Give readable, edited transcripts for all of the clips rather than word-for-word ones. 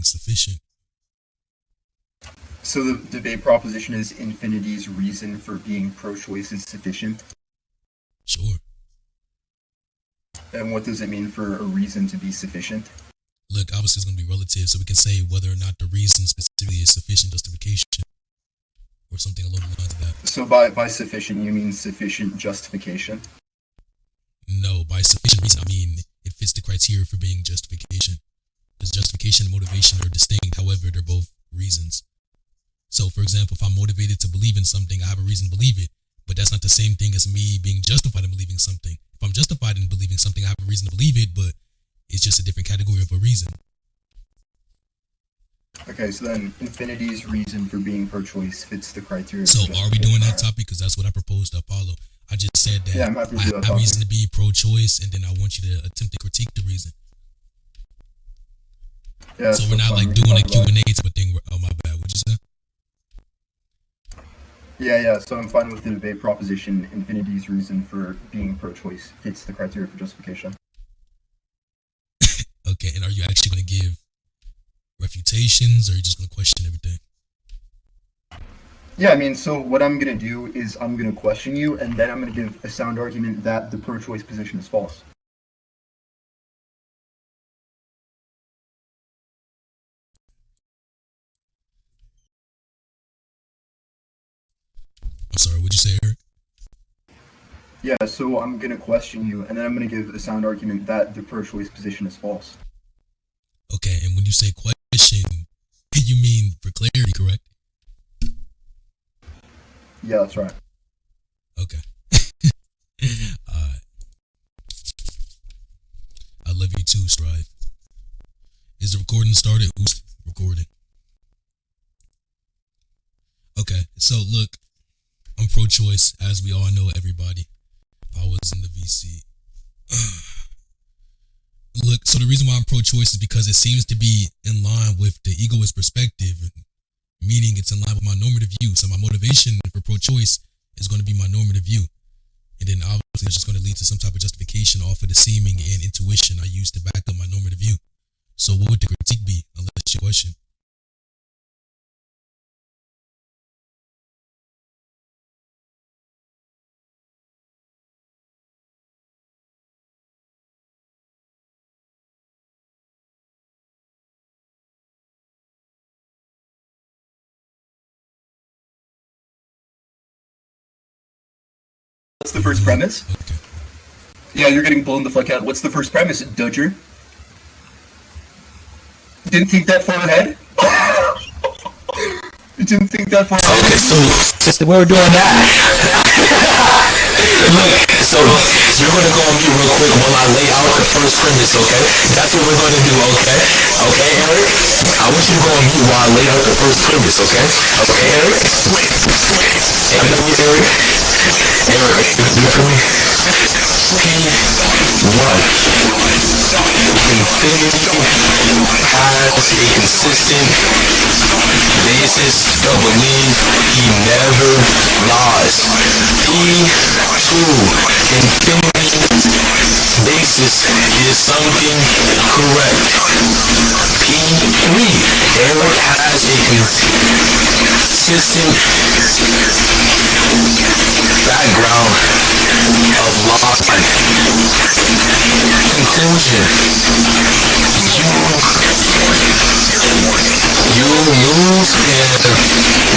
being sufficient. So the debate proposition is infinity's reason for being pro-choice is sufficient. Sure. And what does it mean for a reason to be sufficient? Look, obviously it's going to be relative, so we can say whether or not the reason specifically is sufficient justification or something along the lines of that. So by sufficient, you mean sufficient justification? No, by sufficient reason, I mean it fits the criteria for being justification. Because justification and motivation are distinct, however, they're both reasons. So, for example, if I'm motivated to believe in something, I have a reason to believe it, but that's not the same thing as me being justified in believing something. If I'm justified in believing something, I have a reason to believe it, but it's just a different category of a reason. Okay, so then infinity's reason for being pro-choice fits the criteria. So are we doing that topic? Because that's what I proposed to Apollo. I just said that I'm happy to do that I have topic. reason to be pro-choice, and then I want you to attempt to critique the reason. Yeah, So we're not like doing a Q&A type of thing. Oh, my bad. What'd you say? Yeah, so I'm fine with the debate proposition. Infinity's reason for being pro-choice fits the criteria for justification. Okay, and are you actually going to give refutations, or are you just going to question everything? Yeah, I mean, so what I'm going to do is I'm going to question you, and then I'm going to give a sound argument that the pro-choice position is false. I'm sorry, what'd you say, Eric? Yeah, so I'm going to question you, and then I'm going to give a sound argument that the pro-choice position is false. Okay, and when you say question, you mean for clarity, correct? Yeah, that's right. Okay. I love you too, Strive. Is the recording started? Who's recording? Okay, so look, I'm pro-choice, as we all know, everybody. I was in the VC. Look, so the reason why I'm pro-choice is because it seems to be in line with the egoist perspective, meaning it's in line with my normative view. So my motivation for pro-choice is going to be my normative view. And then obviously it's just going to lead to some type of justification off of the seeming and intuition I use to back up my normative view. So what would the critique be, unless it's your question? What's the first premise? Okay. Yeah, you're getting blown the fuck out. What's the first premise, Dodger? Didn't think that far ahead? You didn't think that far ahead? Okay, so since we're doing that, look, so we're going to go on mute real quick while I lay out the first premise, okay? That's what we're going to do, okay? Okay, Eric? I want you to go on mute while I lay out the first premise, okay? Okay, Eric? Hey, I know you, Eric. Eric, are you good for me? P1. Infinity has a consistent basis of belief he never lies. P2. Infinity's basis is something correct. P3. Eric has a consistent background of lie. Conclusion. You lose and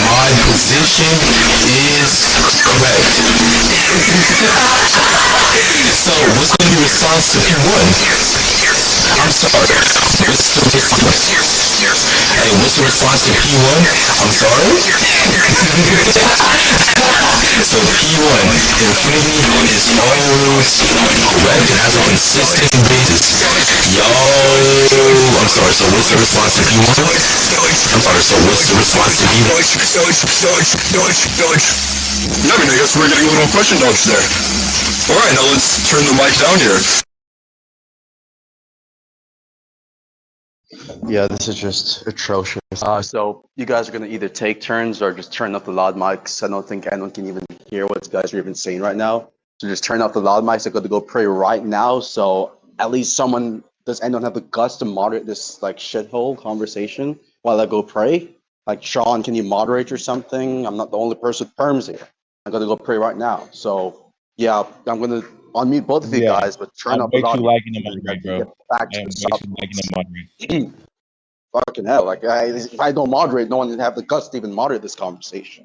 my position is correct. So what's going to be response to P1? I'm sorry. What's the response? Hey, what's the response to P1? I'm sorry? So P1, infinity is always correct. It has a consistent basis. Yo, I'm sorry. So what's the response to P1? I'm sorry. So what's the response to P1? Yeah, I mean, I guess we're getting a little question dodge there. All right, now let's turn the mic down here. Yeah, this is just atrocious. So you guys are gonna either take turns or just turn up the loud mics. I don't think anyone can even hear what you guys are even saying right now. So just turn off the loud mics. I'm going to go pray right now. So at least someone does anyone have the guts to moderate this like shithole conversation while I go pray? Like, Sean, can you moderate or something? I'm not the only person with perms here. I'm gonna go pray right now. So yeah, I'm gonna unmute both of you guys, but turn I'm up the way too volume. lagging to So you guys moderate, can bro. get back I to am the way too lagging to moderate. subject. Fucking hell! Like, if I don't moderate, no one would have the guts to even moderate this conversation.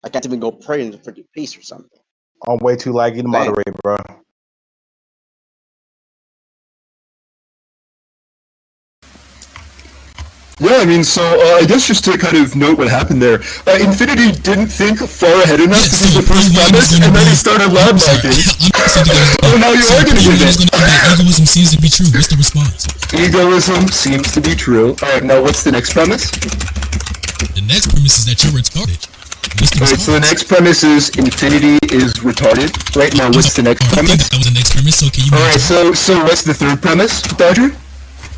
I can't even go pray in the freaking peace or something. I'm way too laggy to Damn. moderate, bro. Yeah, I mean, so I guess just to kind of note what happened there, Infinity didn't think far ahead enough to do the first premise, and then he started loud micing. Oh, now you are gonna give it. Egoism seems to be true. What's the response? Egoism seems to be true. Alright, now what's the next premise? The next premise is that you're retarded. What's the Alright, so the response? next premise is Infinity is retarded. Right now, what's the next I think premise? that was the next premise. So can you? Alright, so what's the third premise, Dodger?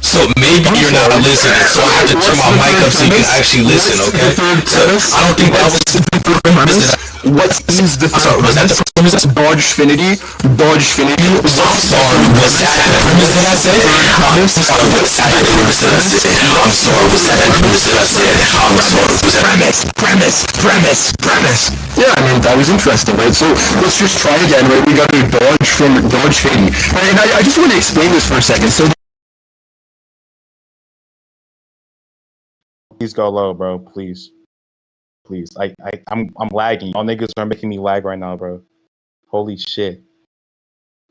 So maybe you're not listening, so I have to turn my mic up so you can actually listen, okay? So I don't think that was the third premise. What is the third Was that the premise? first premise? Dodgefinity. Dodgefinity. I'm sorry, was that the premise that I said? I'm sorry, was that the premise that I said? I'm sorry, was that the premise that I said? I'm sorry, was that premise? Yeah, I mean, that was interesting, right? So let's just try again, right? We got a dodge from Dodgefinity. Right, and I just want to explain this for a second. So Please go low, bro. Please. I'm lagging. Y'all niggas are making me lag right now, bro. Holy shit.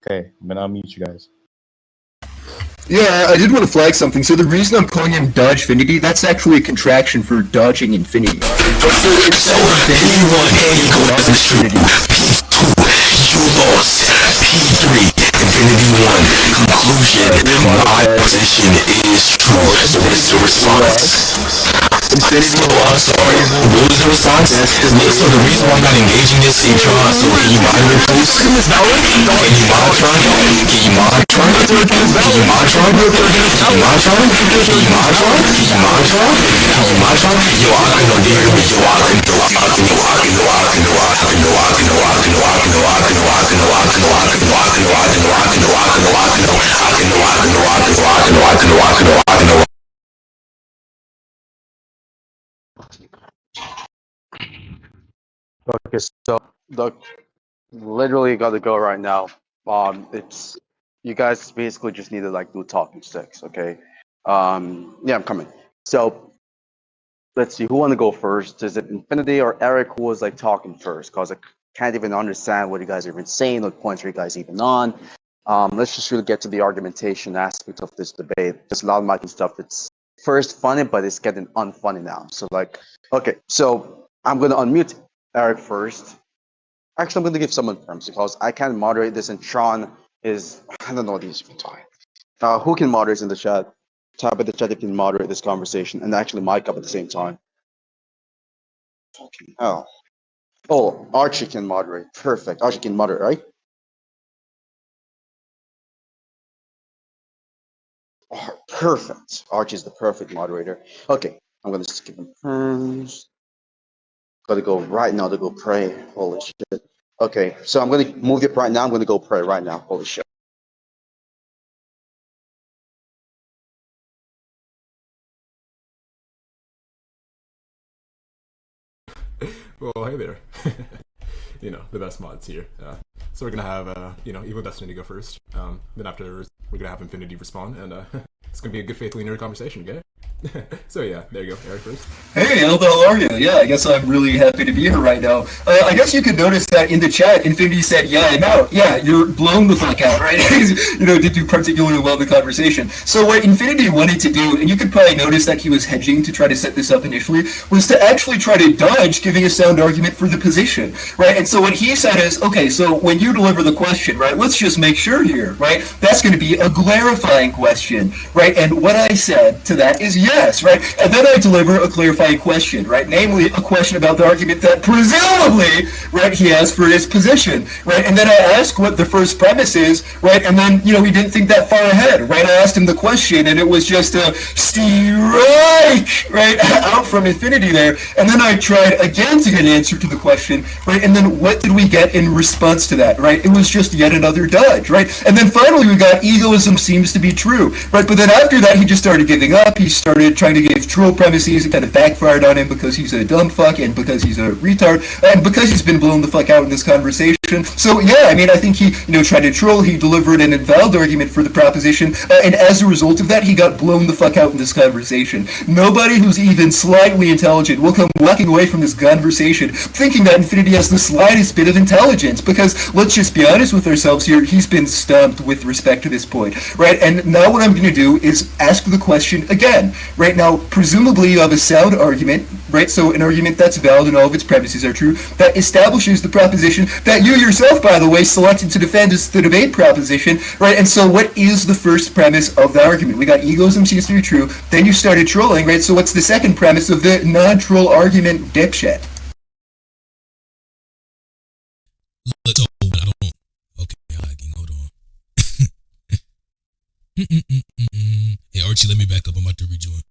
Okay, I'm gonna unmute you guys. yeah, I did want to flag something. So the reason I'm calling him Dodgefinity, that's actually a contraction for dodging infinity. So P1 and you go to the street. P2, you lost. P3, Infinity 1. Conclusion, my position is true. So what's the response? So I'm sorry, what was the response? Look, so the reason why I'm not engaging this in Tron, so can you monitor please? Can you monitor Tron? Can you monitor Tron? Can you monitor Tron? Can you monitor Tron? Can you monitor Tron? Can you monitor Tron? Can you monitor Tron? Yo, I can do you. Yo, I can do Okay, so the literally got to go right now. It's you guys basically just need to like do talking sticks, okay? Yeah, I'm coming. So let's see, who want to go first? Is it Infinity or Eric who was like talking first? Cause I can't even understand what you guys are even saying. What points are you guys even on? Let's just really get to the argumentation aspect of this debate. Just loud mic and stuff. It's first funny, but it's getting unfunny now. So like, okay, so I'm gonna unmute Eric first. Actually, I'm going to give someone terms because I can't moderate this, and Sean is I don't know what he's even talking. Who can moderate in the chat? Type in the chat if you can moderate this conversation and actually mic up at the same time. Fucking hell. Oh, Archie can moderate. Perfect. Archie can moderate, right? Oh, perfect. Archie's the perfect moderator. Okay, I'm going to skip him terms. Gotta go right now to go pray. Holy shit. Okay, so I'm going to move it right now. I'm going to go pray right now. Holy shit. Well, hey there. The best mods here. So we're gonna have, Evil Destiny go first. Then after we're gonna have Infinity respond, and it's gonna be a good faith leaner conversation, okay? So yeah, there you go, Eric first. Hey, how the hell are you? Yeah, I guess I'm really happy to be here right now. I guess you could notice that in the chat, Infinity said, yeah, I'm out. Yeah, you're blown the fuck out, right? Did do particularly well in the conversation. So what Infinity wanted to do, and you could probably notice that he was hedging to try to set this up initially, was to actually try to dodge giving a sound argument for the position, right? And so what he said is, okay, so when you deliver the question, right, let's just make sure here, right? That's going to be a clarifying question, right? And what I said to that is is yes, right? And then I deliver a clarifying question, right? Namely, a question about the argument that presumably, right, he has for his position, right? And then I ask what the first premise is, right? And then, he didn't think that far ahead, right? I asked him the question, and it was just a strike, right, out from Infinity there. And then I tried again to get an answer to the question, right? And then what did we get in response to that, right? It was just yet another dodge, right? And then finally we got egoism seems to be true, right? But then after that he just started giving up. He started trying to give troll premises. It kind of backfired on him because he's a dumb fuck and because he's a retard and because he's been blown the fuck out in this conversation. So yeah, I think he, tried to troll. He delivered an invalid argument for the proposition, and as a result of that, he got blown the fuck out in this conversation. Nobody who's even slightly intelligent will come walking away from this conversation thinking that Infinity has the slightest bit of intelligence, because let's just be honest with ourselves here, he's been stumped with respect to this point, right? And now what I'm going to do is ask the question again, right? Now, presumably you have a sound argument, right? So an argument that's valid and all of its premises are true, that establishes the proposition that you yourself, by the way, selected to defend as the debate proposition, right? And so what is the first premise of the argument? We got egoism seems to be true, then you started trolling, right? So what's the second premise of the non-troll argument, dipshit? So, I don't. Okay, lagging. Hold on. Hey, Archie, let me back up. I'm about to rejoin.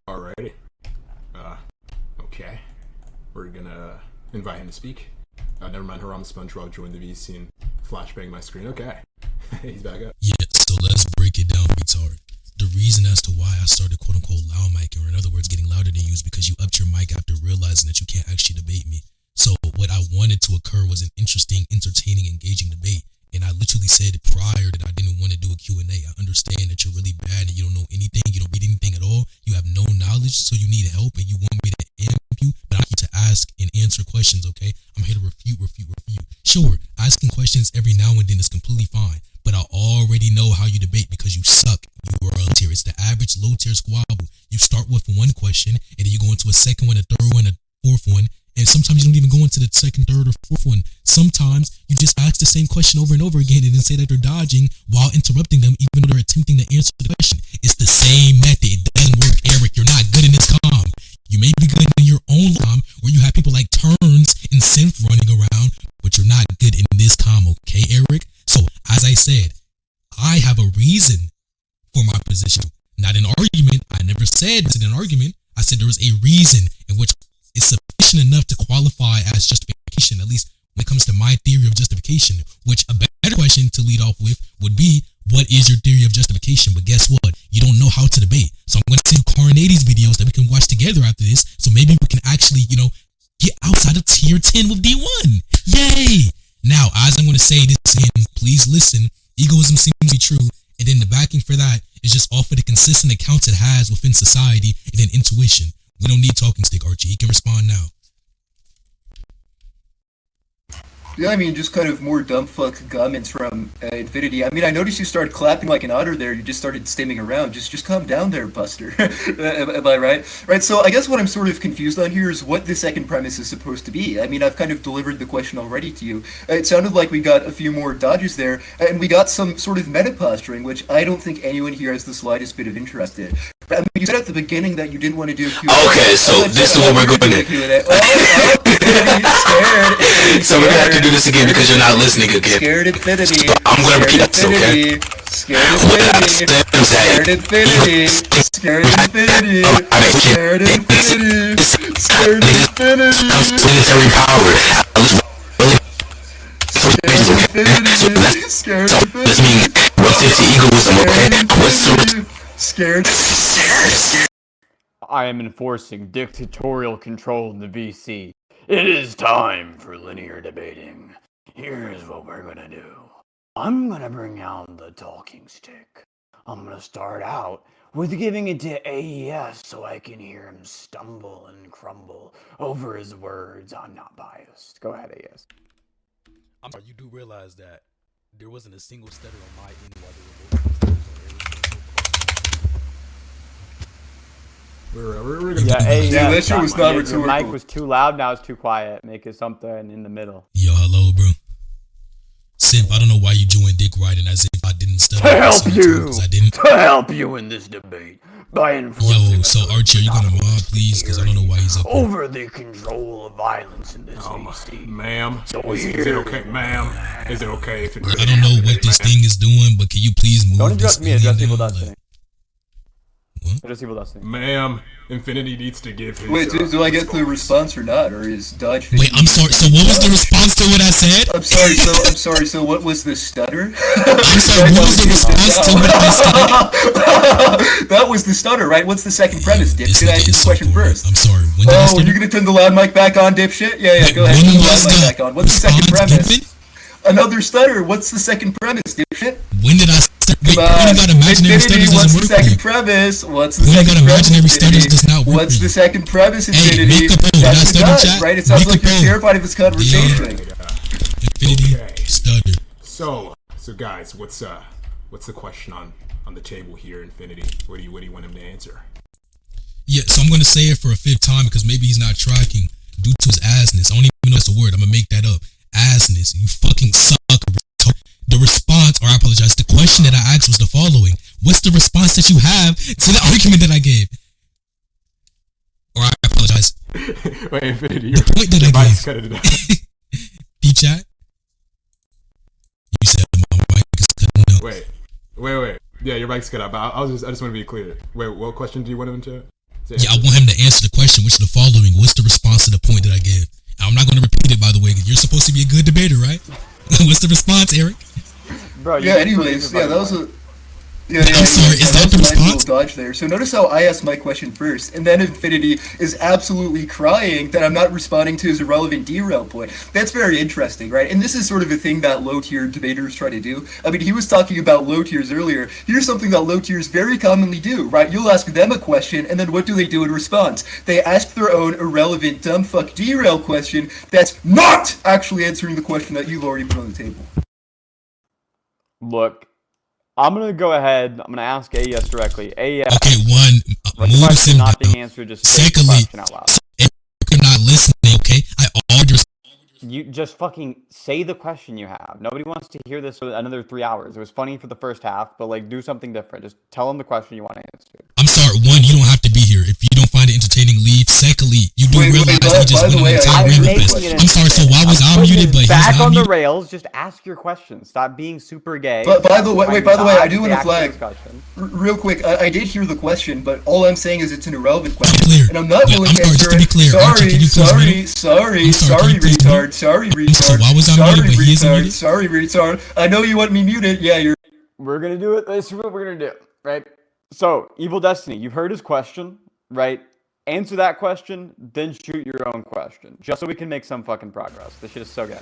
Alrighty. Okay. We're gonna invite him to speak. Never mind, Haram SpongeBob joined the VC and flashbang my screen. Okay. He's back up. Yeah, so let's break it down, retard. The reason as to why I started quote-unquote loud micing, or in other words, getting louder than you, is because you upped your mic after realizing that you can't actually debate me. So what I wanted to occur was an interesting, entertaining, engaging debate. And I literally said prior that I didn't want to do a Q&A. I understand that you're really bad and you don't know anything, you don't read anything at all, you have no knowledge, so you need help and you want me to amp you, but I'm here to ask and answer questions, okay? I'm here to refute. Sure, asking questions every now and then is completely fine, but I already know how you debate because you suck. You are low tier. It's the average low tier squabble. You start with one question and then you go into a second one, a third one, a fourth one, and sometimes you don't even go into the second, third, or fourth one. Sometimes you just ask the same question over and over again and then say that they're dodging while interrupting them even though they're attempting to answer the question. It's the same method. It doesn't work, Eric. You're not good in this calm. You may be good in your own calm where you have people like Turns and Synth running around, but you're not good in this calm, okay, Eric? So, as I said, I have a reason for my position, not an argument. I never said it's an argument. I said there was a reason in which it's sufficient enough to qualify as justification, at least when it comes to my theory of justification, which a better question to lead off with would be, what is your theory of justification? But guess what? You don't know how to debate. So I'm going to send you Carnati's videos that we can watch together after this, so maybe we can actually, get outside of tier 10 with D1. Yay! Now, as I'm going to say this again, please listen. Egoism seems to be true, and then the backing for that is just off of the consistent accounts it has within society, and then intuition. We don't need talking stick, Archie. He can respond now. Yeah, just kind of more dumb fuck comments from Infinity. I noticed you started clapping like an otter there. You just started stimming around. Just calm down there, Buster. Am I right? Right, so I guess what I'm sort of confused on here is what the second premise is supposed to be. I've kind of delivered the question already to you. It sounded like we got a few more dodges there, and we got some sort of meta posturing, which I don't think anyone here has the slightest bit of interest in. You said at the beginning that you didn't want to do a Q&A. Okay, so this is what we're going to do. So we're going to have to do this again because you're not listening again. Scared Infinity. So I'm going to repeat this, okay? Scared Infinity. Scared Infinity. Scared Infinity. Scared Infinity. Scared Infinity. Military power. Scared So this means what's it to egoism, okay? What's the Scared. I am enforcing dictatorial control in the VC. It is time for linear debating. Here's what we're gonna do. I'm gonna bring out the talking stick. I'm gonna start out with giving it to AES so I can hear him stumble and crumble over his words. I'm not biased. Go ahead, AES. I'm sorry, you do realize that there wasn't a single stutter on my end while they were both stutters on We're gonna Yeah, that shit was not Your rhetorical. mic was too loud, now it's too quiet. Make it something in the middle. Yo, hello, bro. Simp, I don't know why you joined dick riding as if I didn't study. To help you! Because I didn't. To help you in this debate. By enforcing Yo, so Archie, are you gonna mod, please? Because I don't know why he's up here. over the control of violence in this VC. Ma'am, So is it here- okay, ma'am? Is it okay if it? I don't know what this thing is doing, but can you please move Don't this interrupt me, thing address in Evil now? Destiny. Like, what? Address Evil Destiny. Ma'am, Infinity needs to give his. Wait, do I get the response or not, or is Dodge? Wait, I'm sorry. So what was the response to what I said? I'm sorry. So what was the stutter? I'm sorry. What was the response to what I said? That was the stutter, right? What's the second premise, This dipshit? I nigga asked you is the so question boring. first. I'm sorry. When did I Oh, start? you're gonna turn the loud mic back on, dipshit? Yeah, go ahead. When Turn the was loud mic the back on. What's the second response premise? given? Another stutter. What's the second premise, dipshit? When did I start? Wait, Come when on. you got imaginary Infinity, stutters what's doesn't the work for second you. premise? What's the When you second got premise, imaginary stutters Infinity? does not work What's for the you. second premise, Hey, Infinity? make the poll. Did I That's stutter, not, chat? right? It sounds Make like the you're poll. terrified of this conversation. Infinity Okay. stutter. So guys, what's the question on the table here, Infinity? What do you want him to answer? Yeah, so I'm gonna say it for a fifth time because maybe he's not tracking due to his assness. I don't even know that's the word. I'm gonna make that up. Assness. You fucking suck. The response, or I apologize, the question that I asked was the following. What's the response that you have to the argument that I gave? Or I apologize. Wait, Infinity, The point that I mic's gave. cutting it out. D-chat? You said my mic is cutting out. Wait. Yeah, your mic's cut out. But I just want to be clear. Wait, what question do you want him to? Yeah, I want him to answer the question, which is the following. What's the response to the point that I gave? I'm not going to repeat it, by the way, because you're supposed to be a good debater, right? What's the response, Eric? Bro, you Yeah, didn't anyways, prove yeah, that your was fucking a... Yeah, I'm sorry, is that the was a nice little response? dodge there. So notice how I asked my question first, and then Infinity is absolutely crying that I'm not responding to his irrelevant derail point. That's very interesting, right? And this is sort of a thing that low-tier debaters try to do. I mean, he was talking about low tiers earlier. Here's something that low tiers very commonly do, right? You'll ask them a question, and then what do they do in response? They ask their own irrelevant dumb fuck derail question that's not actually answering the question that you've already put on the table. Look, I'm gonna go ahead. I'm gonna ask AES directly. AES, Okay, one, the move question him not down. being answered, just say the Secondly, question out loud. if you're not listening, okay? I ordered. You just fucking say the question you have. Nobody wants to hear this for another 3 hours. It was funny for the first half, but like do something different. Just tell them the question you want to answer. I'm sorry, one, you don't have to be here. If you don't find it entertaining, leave. Secondly, you do Wait, realize by we just the went way, on a I'm entire making Rambo it fest. I'm sorry, so why was I Putting muted, it but he's back not on the muted? rails. Just ask your question. Stop being super gay. But by the way, I do want to Ask flag your question. real quick. I did hear the question, but all I'm saying is it's an irrelevant clear. question, and I'm not Wait, willing I'm to sorry, answer just to be it. clear, Archie, can you please Sorry, mute? sorry, I'm sorry, sorry, can you please retard, mute? sorry, So retard, why was I sorry, muted, but he isn't retard, muted? sorry, retard. I know you want me muted. Yeah, you're. We're gonna do it. This is what we're gonna do, right? So, Evil Destiny, you've heard his question, right? Answer that question, then shoot your own question, just so we can make some fucking progress. This shit is so gay.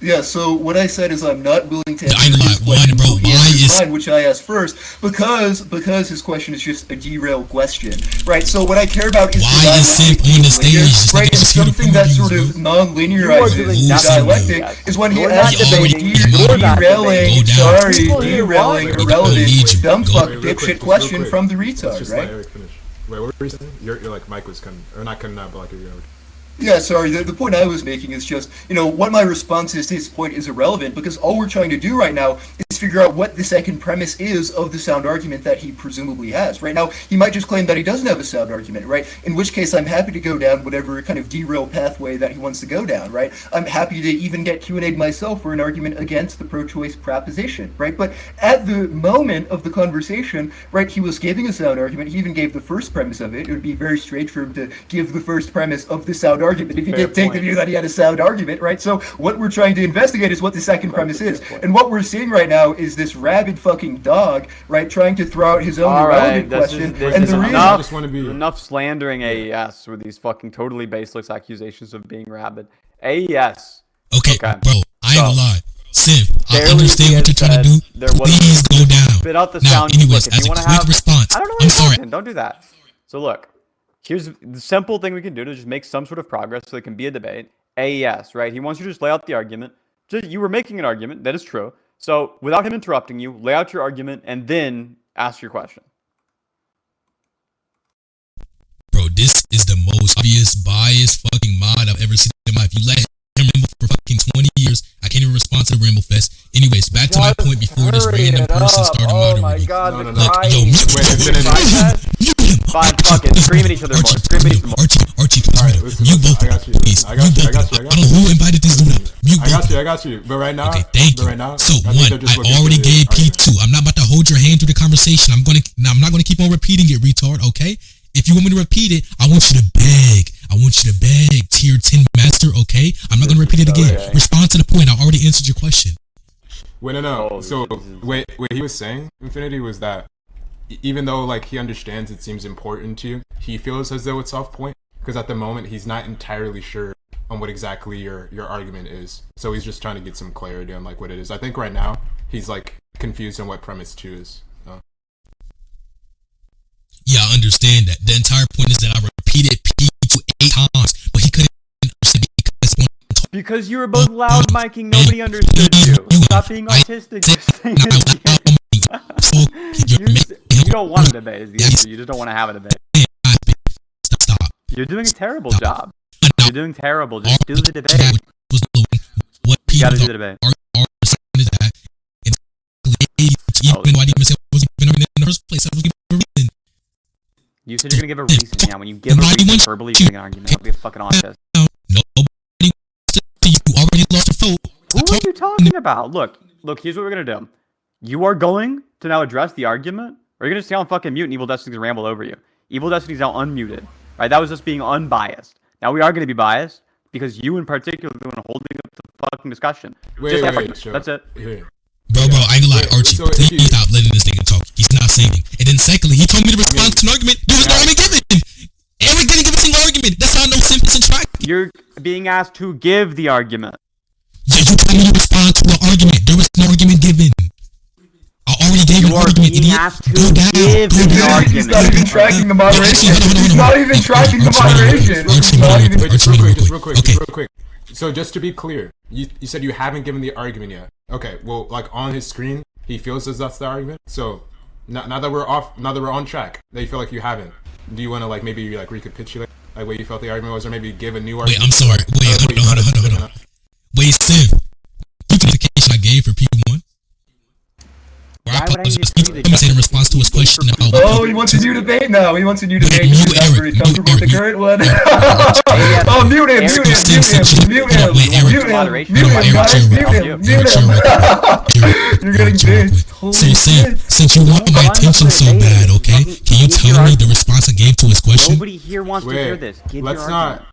Yeah, so what I said is I'm not willing to I answer ain't his lying. question One, bro, until he why answers is- mine, which I asked first, because his question is just a derailed question, right? So what I care about is Why the is Simp on the stage? Just right? like And it's here to something that prove sort you, of bro. non-linearizes doing the nothing, dialectic bro. is when he You're asks not debating. You're not derailing, debating. Go down. sorry, People here derailing, want- irrelevant, Need you. dumb Go. fuck Wait, real quick, dipshit just real question quick. from the Let's retard, just let right? Eric finish. Wait, what were you saying? Your like mic was cutting, or not cutting out, but like you're going. Yeah, sorry, the point I was making is just, what my response is to his point is irrelevant, because all we're trying to do right now is figure out what the second premise is of the sound argument that he presumably has. Right now, he might just claim that he doesn't have a sound argument, right? In which case, I'm happy to go down whatever kind of derail pathway that he wants to go down, right? I'm happy to even get Q&A'd myself for an argument against the pro-choice proposition, right? But at the moment of the conversation, right, he was giving a sound argument. He even gave the first premise of it. It would be very strange for him to give the first premise of the sound argument if he Fair did take the point. view that he had a sound argument, right? So what we're trying to investigate is what the second premise is. And what we're seeing right now is this rabid fucking dog, right, trying to throw out his own All right, irrelevant question. this And is the reason... I enough. just wanna be- Enough slandering AES with these fucking totally baseless accusations of being rabid. AES. Okay, Okay. bro, I ain't gonna So, lie. Simp, I barely understand what you're trying to said do. there was- Please go down. Spit out the Now, sound. anyways, Look, if as you a wanna quick have- response, I don't know I'm what you're sorry. talking. Don't do that. So look, here's the simple thing we can do to just make some sort of progress so it can be a debate. AES, right? He wants you to just lay out the argument. Just, you were making an argument. That is true. So without him interrupting you, lay out your argument and then ask your question. Bro, this is the most obvious biased fucking mod I've ever seen in my life. You let him ramble for fucking 20 years. I can't even respond to the Ramble Fest. Anyways, back to my point before this random person started Oh my moderating. god, No, the no, no. crying. Yo, mute Wait, him. Infinity. Mute him. Fine, fuck it. Scream at each other more. Scream at each other more. Archie, please Alright, mute him. listen, Mute both I of them, got you. please. I got Mute you, I both got of you, them. I got I don't know who invited this dude up. Mute I both got of you, them. I got you. But right now, Okay, thank but you. right now, So I think one, they're just I looking already for the gave argument. P2. I'm not about to hold your hand through the conversation. I'm not gonna keep on repeating it, retard. Okay? If you want me to repeat it, I want you to beg. I want you to beg, tier 10 master. Okay? I'm not gonna repeat it again. Okay. Respond to the point. I already answered your question. Wait, no. Oh, So, Jesus. wait, what he was saying, Infinity, was that even though like he understands it seems important to you, he feels as though it's off point because at the moment he's not entirely sure on what exactly your argument is. So he's just trying to get some clarity on like what it is. I think right now he's like confused on what premise 2 is. Yeah, I understand that. The entire point is that I repeated P2 8 times, but he couldn't understand it because one Because you were both loud miking, nobody understood you. Stop being autistic. Just say it again. So You don't want a debate is the answer. You just don't want to have a debate. Stop. You're doing a terrible job. You're doing terrible. Just do the debate. What You gotta people do the debate. are responding to that. Even though I didn't even say I was even in the first place, I was giving a reason. You said you're gonna give a reason. Yeah, when you give a reason verbally, you're giving an argument. Don't be a fucking autist. Nobody wants to see you already lost a vote. Who are you talking about? Look, here's what we're gonna do. You are going to now address the argument, or you're gonna stay on fucking mute and Evil Destiny's gonna ramble over you. Evil Destiny's now unmuted. Right? That was just being unbiased. Now we are gonna be biased because you in particular are the one holding up the fucking discussion. Wait, Just that's it. Here. Bro, I ain't gonna lie, Archie. So if Please you- stop letting this nigga talk. He's not saying it. And then secondly, he told me to respond to an argument. There was no argument given. Eric didn't give a single argument. That's how no simple and track. You're being asked to give the argument. Yeah, you told me to respond to an argument. There was no argument given. I already gave You an are argument, being idiot. asked to Go down. give Go an down. argument. He's not even tracking the moderation. He's not even tracking the moderation. He's not even. Wait, just real quick. So just to be clear, you said you haven't given the argument yet. Okay, well, like on his screen, he feels as that's the argument. So now that we're on track, that you feel like you haven't. Do you want to like maybe like recapitulate like what you felt the argument was, or maybe give a new argument? Wait, I'm sorry. Wait, hold on. Wait, Sim. You took the case I gave for P1? Why would I need to give you the I'm saying in response to his question about Oh, he wants a new debate now. He wants a new debate. You, He's not Eric, very comfortable with the you- current one. Yes. Oh, mute him, Eric, mute him, mute him, Wait, Eric. mute him, Moderation. mute him, Eric, guys, chill, mute Eric, him, Eric, mute chill, him. You're getting dissed. So, Holy Sim, shit. since you want my attention so bad, okay, can you tell me the response I gave to his question? Nobody here wants to hear this. Give let's your not. argument.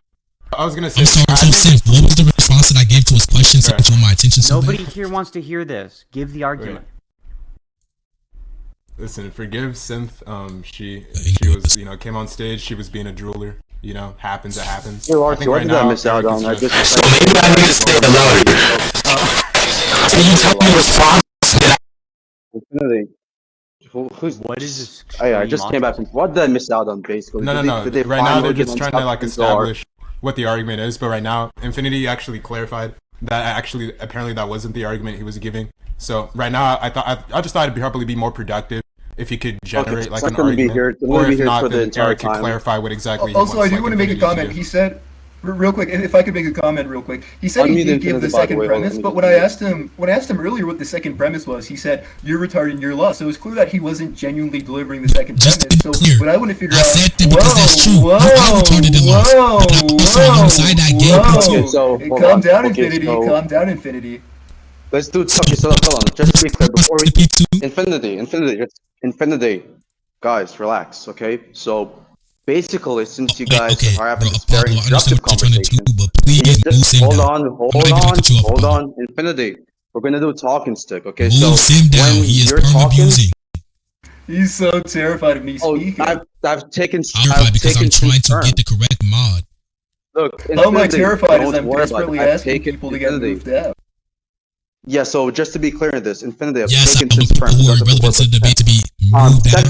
I was gonna say. I'm sorry, so Sim, what was the response that I gave to his question since you want my attention so Nobody bad? here wants to hear this. Give the argument. Listen, forgive Synth. She was, came on stage. She was being a drooler. Happens. It happens. Hey, I Archie, think what right did I now, miss out Eric on? is I just- just- So maybe I need to say it louder. So you tell me response. Infinity. Who's What is this? Hey, I just came back from. What did I miss out on, basically? No. Did they Right now they're finally just get trying to on like top of the door? establish what the argument is. But right now, Infinity actually clarified that apparently that wasn't the argument he was giving. So right now, I just thought it'd probably be more productive if he could generate like it's an not gonna be argument, here- it's or gonna be if here not, for the then entire Eric could time. clarify what exactly. he Also, I wants, do like, want to make a Infinity to comment. do. He said, real quick, if I could make a comment real quick. He said he Unmute did give the Infinity, by the second way, hold on, premise, let me but just when I do asked him earlier what the second premise was, he said, you're retarded and you're lost. So it was clear that he wasn't genuinely delivering the second Just to premise. be So clear, what I want to figure I out, said that because that's true. You are retarded and lost. But also, on the side I gave Okay, so, hold calm on. down, Okay, Infinity. so- Calm down, Infinity. Let's do. Okay, so hold on. Just to be clear, before we P2. Infinity, guys, relax. Okay, so basically, since you Wait, guys okay, are having bro, this very Apollo, I understand interruptive what you're trying to conversation, do, but please can you move just Sim hold down. on, I'm not even gonna cut you off, hold Apollo. on, Infinity. We're gonna do a talking stick. Okay, Move so Sim down. when He is you're talking, abusing. He's so terrified of me oh, speaking. I've taken. I'm I've because I'm taken trying to turn. get the correct mod. Look, How am I Infinity, terrified as don't I'm worry about desperately it. I've asking taken people to get Infinity. moved out? Yeah, so just to be clear in this, Infinity, I've Yes, I taken want this people turn. who are because of the relevant to the word debate to be moved down.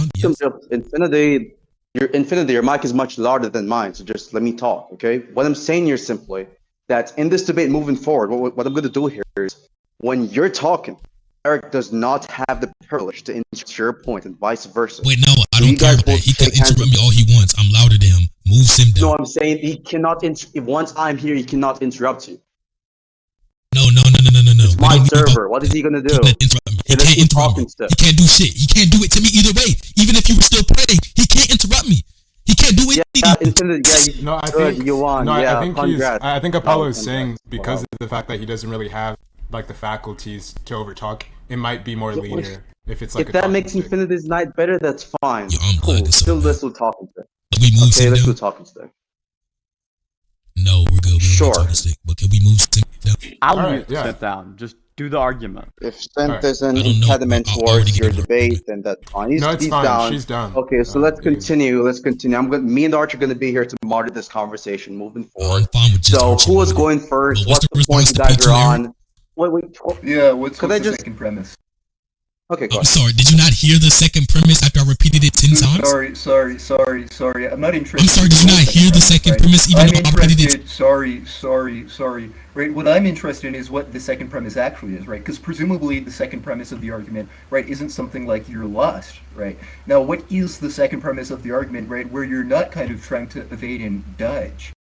second, Yes. Infinity, your mic is much louder than mine, so just let me talk, okay? What I'm saying here simply, that in this debate moving forward, what I'm going to do here is, when you're talking, Eric does not have the privilege to interrupt your point and vice versa. Wait, no, I So don't you care guys about that. both He can shake hands interrupt me all he wants. I'm louder than him. Move Sim down. No, I'm saying he cannot, once I'm here, he cannot interrupt you. No. It's my server. What is he gonna do? Interrupt me. He Okay, let's can't do interrupt me. talking stuff. He can't do shit. He can't do it to me either way. Even if you were still playing, he can't interrupt me. He can't do it. Yeah, Infinity. Yeah, No, I good, think you won. No, Yeah, I think congrats. I think Apollo is Congrats. saying because Wow. of the fact that he doesn't really have like the faculties to overtalk, it might be more linear if it's like If a that talking makes stick. Infinity's night better, that's fine. Yo, I'm Cool. glad it's so Still, bad. let's do talking stick. We move Okay, Sim let's do down? talking stick. No, we're good. We don't Sure. need to talk this thing. But can we move Sim down? I'll Alright, mute yeah. sit down. Just do the argument. If Sim Alright. is an I don't know, impediment I'll already towards get your it. debate, then that's fine. He's, No, it's he's fine. down. She's down. Okay, so let's you can- continue. Let's continue. Me and Arch are gonna be here to monitor this conversation moving I'm forward. fine with just So Archie who is moving. going first? But what's What's the the point you response to guys are P2, Eric? on? Wait. Yeah, what's Could I the just- second premise? Okay, go I'm ahead. sorry. Did you not hear the second premise after I repeated it 10 times? Sorry. I'm not interested. I'm sorry. Did you not hear the second premise even I'm though I repeated it? interested. Sorry. Right. What I'm interested in is what the second premise actually is, right? Because presumably the second premise of the argument, right, isn't something like you're lost, right? Now, what is the second premise of the argument, right, where you're not kind of trying to evade and dodge?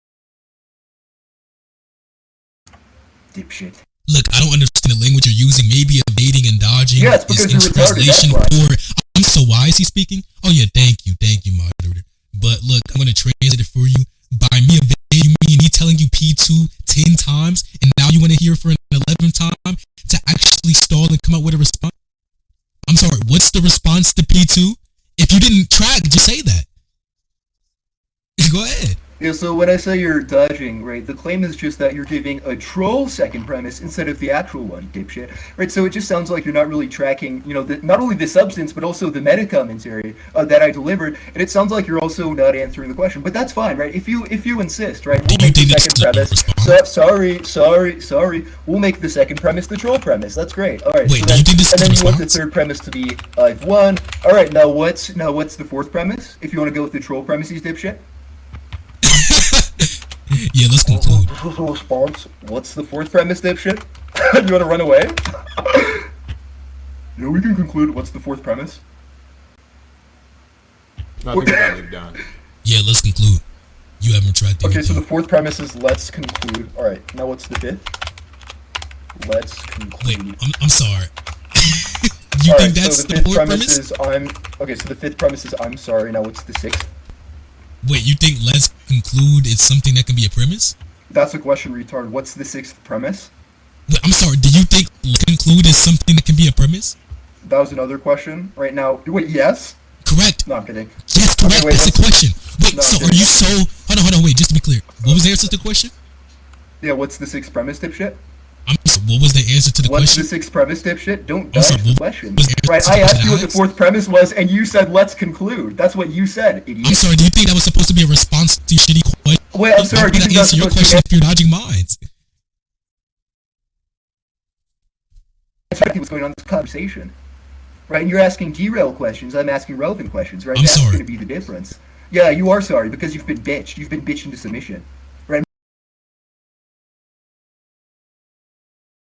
Dipshit. Look, I don't understand the language you're using. Maybe evading and dodging Yeah, it's because is in you're retarded, translation that's why. for. I'm so why is he speaking? Oh yeah, thank you, moderator. But look, I'm gonna translate it for you. By me evading, you mean me telling you P2 10 times, and now you want to hear for an 11th time to actually stall and come up with a response? I'm sorry. What's the response to P2? If you didn't track, just say that. Go ahead. Yeah, so when I say you're dodging, right, the claim is just that you're giving a troll second premise instead of the actual one, dipshit. Right, so it just sounds like you're not really tracking, not only the substance, but also the meta commentary that I delivered, and it sounds like you're also not answering the question. But that's fine, right? If you insist, right, we'll make the second premise. Sorry. We'll make the second premise the troll premise. That's great. All right. Wait, so do you think this and is then a you want the response? third premise to be I've won. All right. Now what's the fourth premise? If you want to go with the troll premises, dipshit. Yeah, let's conclude. Response. What's the fourth premise, dipshit? You want to run away? Yeah, we can conclude. What's the fourth premise? No, I think we got moved down. Yeah, let's conclude. You haven't tracked Okay, anything. so the fourth premise is let's conclude. All right, now what's the fifth? Let's Wait, conclude. I'm sorry. You All think right, that's so the the fifth fourth premise premise? is okay. So the fifth premise is I'm sorry. Now what's the sixth? Wait, you think let's conclude is something that can be a premise? That's a question, retard. What's the sixth premise? Wait, I'm sorry. Do you think let's conclude is something that can be a premise? That was another question. Right now, wait, yes? Correct. No, I'm kidding. Yes, correct. wait, That's the question. Wait, No, so I'm are kidding. you so? Hold on. Wait, just to be clear, what was the answer to the question? Yeah, what's the sixth premise, dipshit? What was the answer to the What's question? the sixth premise, dipshit? Don't I'm dodge sorry, the what question. was the answer Right, to I the asked question you I what the asked? fourth premise was, and you said let's conclude. That's what you said, idiot. I'm sorry. Do you think that was supposed to be a response to your shitty question? Wait, I'm sorry. Why Do you would think I that's answer your supposed to question if you're dodging mine? That's exactly what's going on in this conversation. Right, and you're asking derail questions. I'm asking relevant questions. Right, I'm that's sorry. going to be the difference. Yeah, you are sorry because you've been bitched. You've been bitched into submission. Right.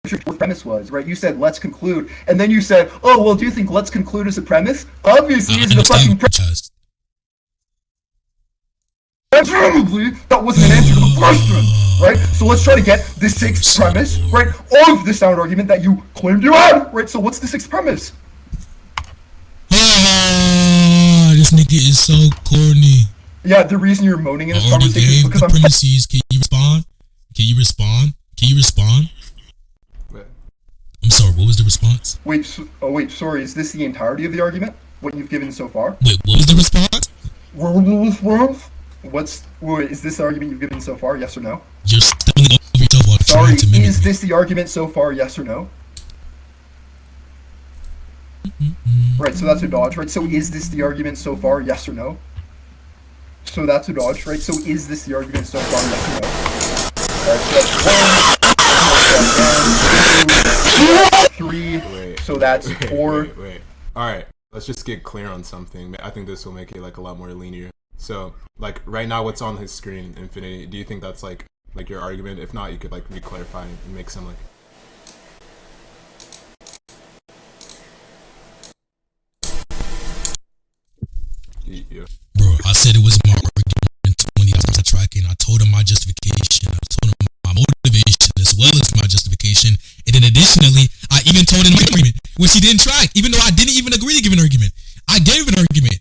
What your fourth premise was, right? You said let's conclude, and then you said, oh well, do you think let's conclude is a premise? Obviously, I it's a fucking understand. premise. Presumably, that wasn't an answer to the question, right? So let's try to get the sixth premise, right, of the sound argument that you claimed you had, right? So what's the sixth premise? This nigga is so corny. Yeah, the reason you're moaning in I this already conversation is gave because the I'm. premises. Can you respond? Can you respond? But I'm sorry. What was the response? Wait, sorry. Is this the entirety of the argument? What you've given so far? Wait, what was the response? Wait, is this the argument you've given so far? Yes or no? You're stumbling over yourself while Sorry, trying to mimic is me. this the argument so far? Yes or no? Right, so that's a dodge, right? So is this the argument so far? Yes or no? So that's a dodge, right? So is this the argument so far? Yes or no? Alright, so that's 1, 2, 3, so that's 4. Wait. All right, let's just get clear on something. I think this will make it like a lot more linear. So, like right now, what's on his screen, Infinity? Do you think that's like your argument? If not, you could like re-clarify and make some like. Yeah. Bro, I said it was my argument when he was tracking. I told him my justification. I told him my motivation as well as my justification. Unfortunately, I even told an argument when she didn't track, even though I didn't even agree to give an argument. I gave an argument.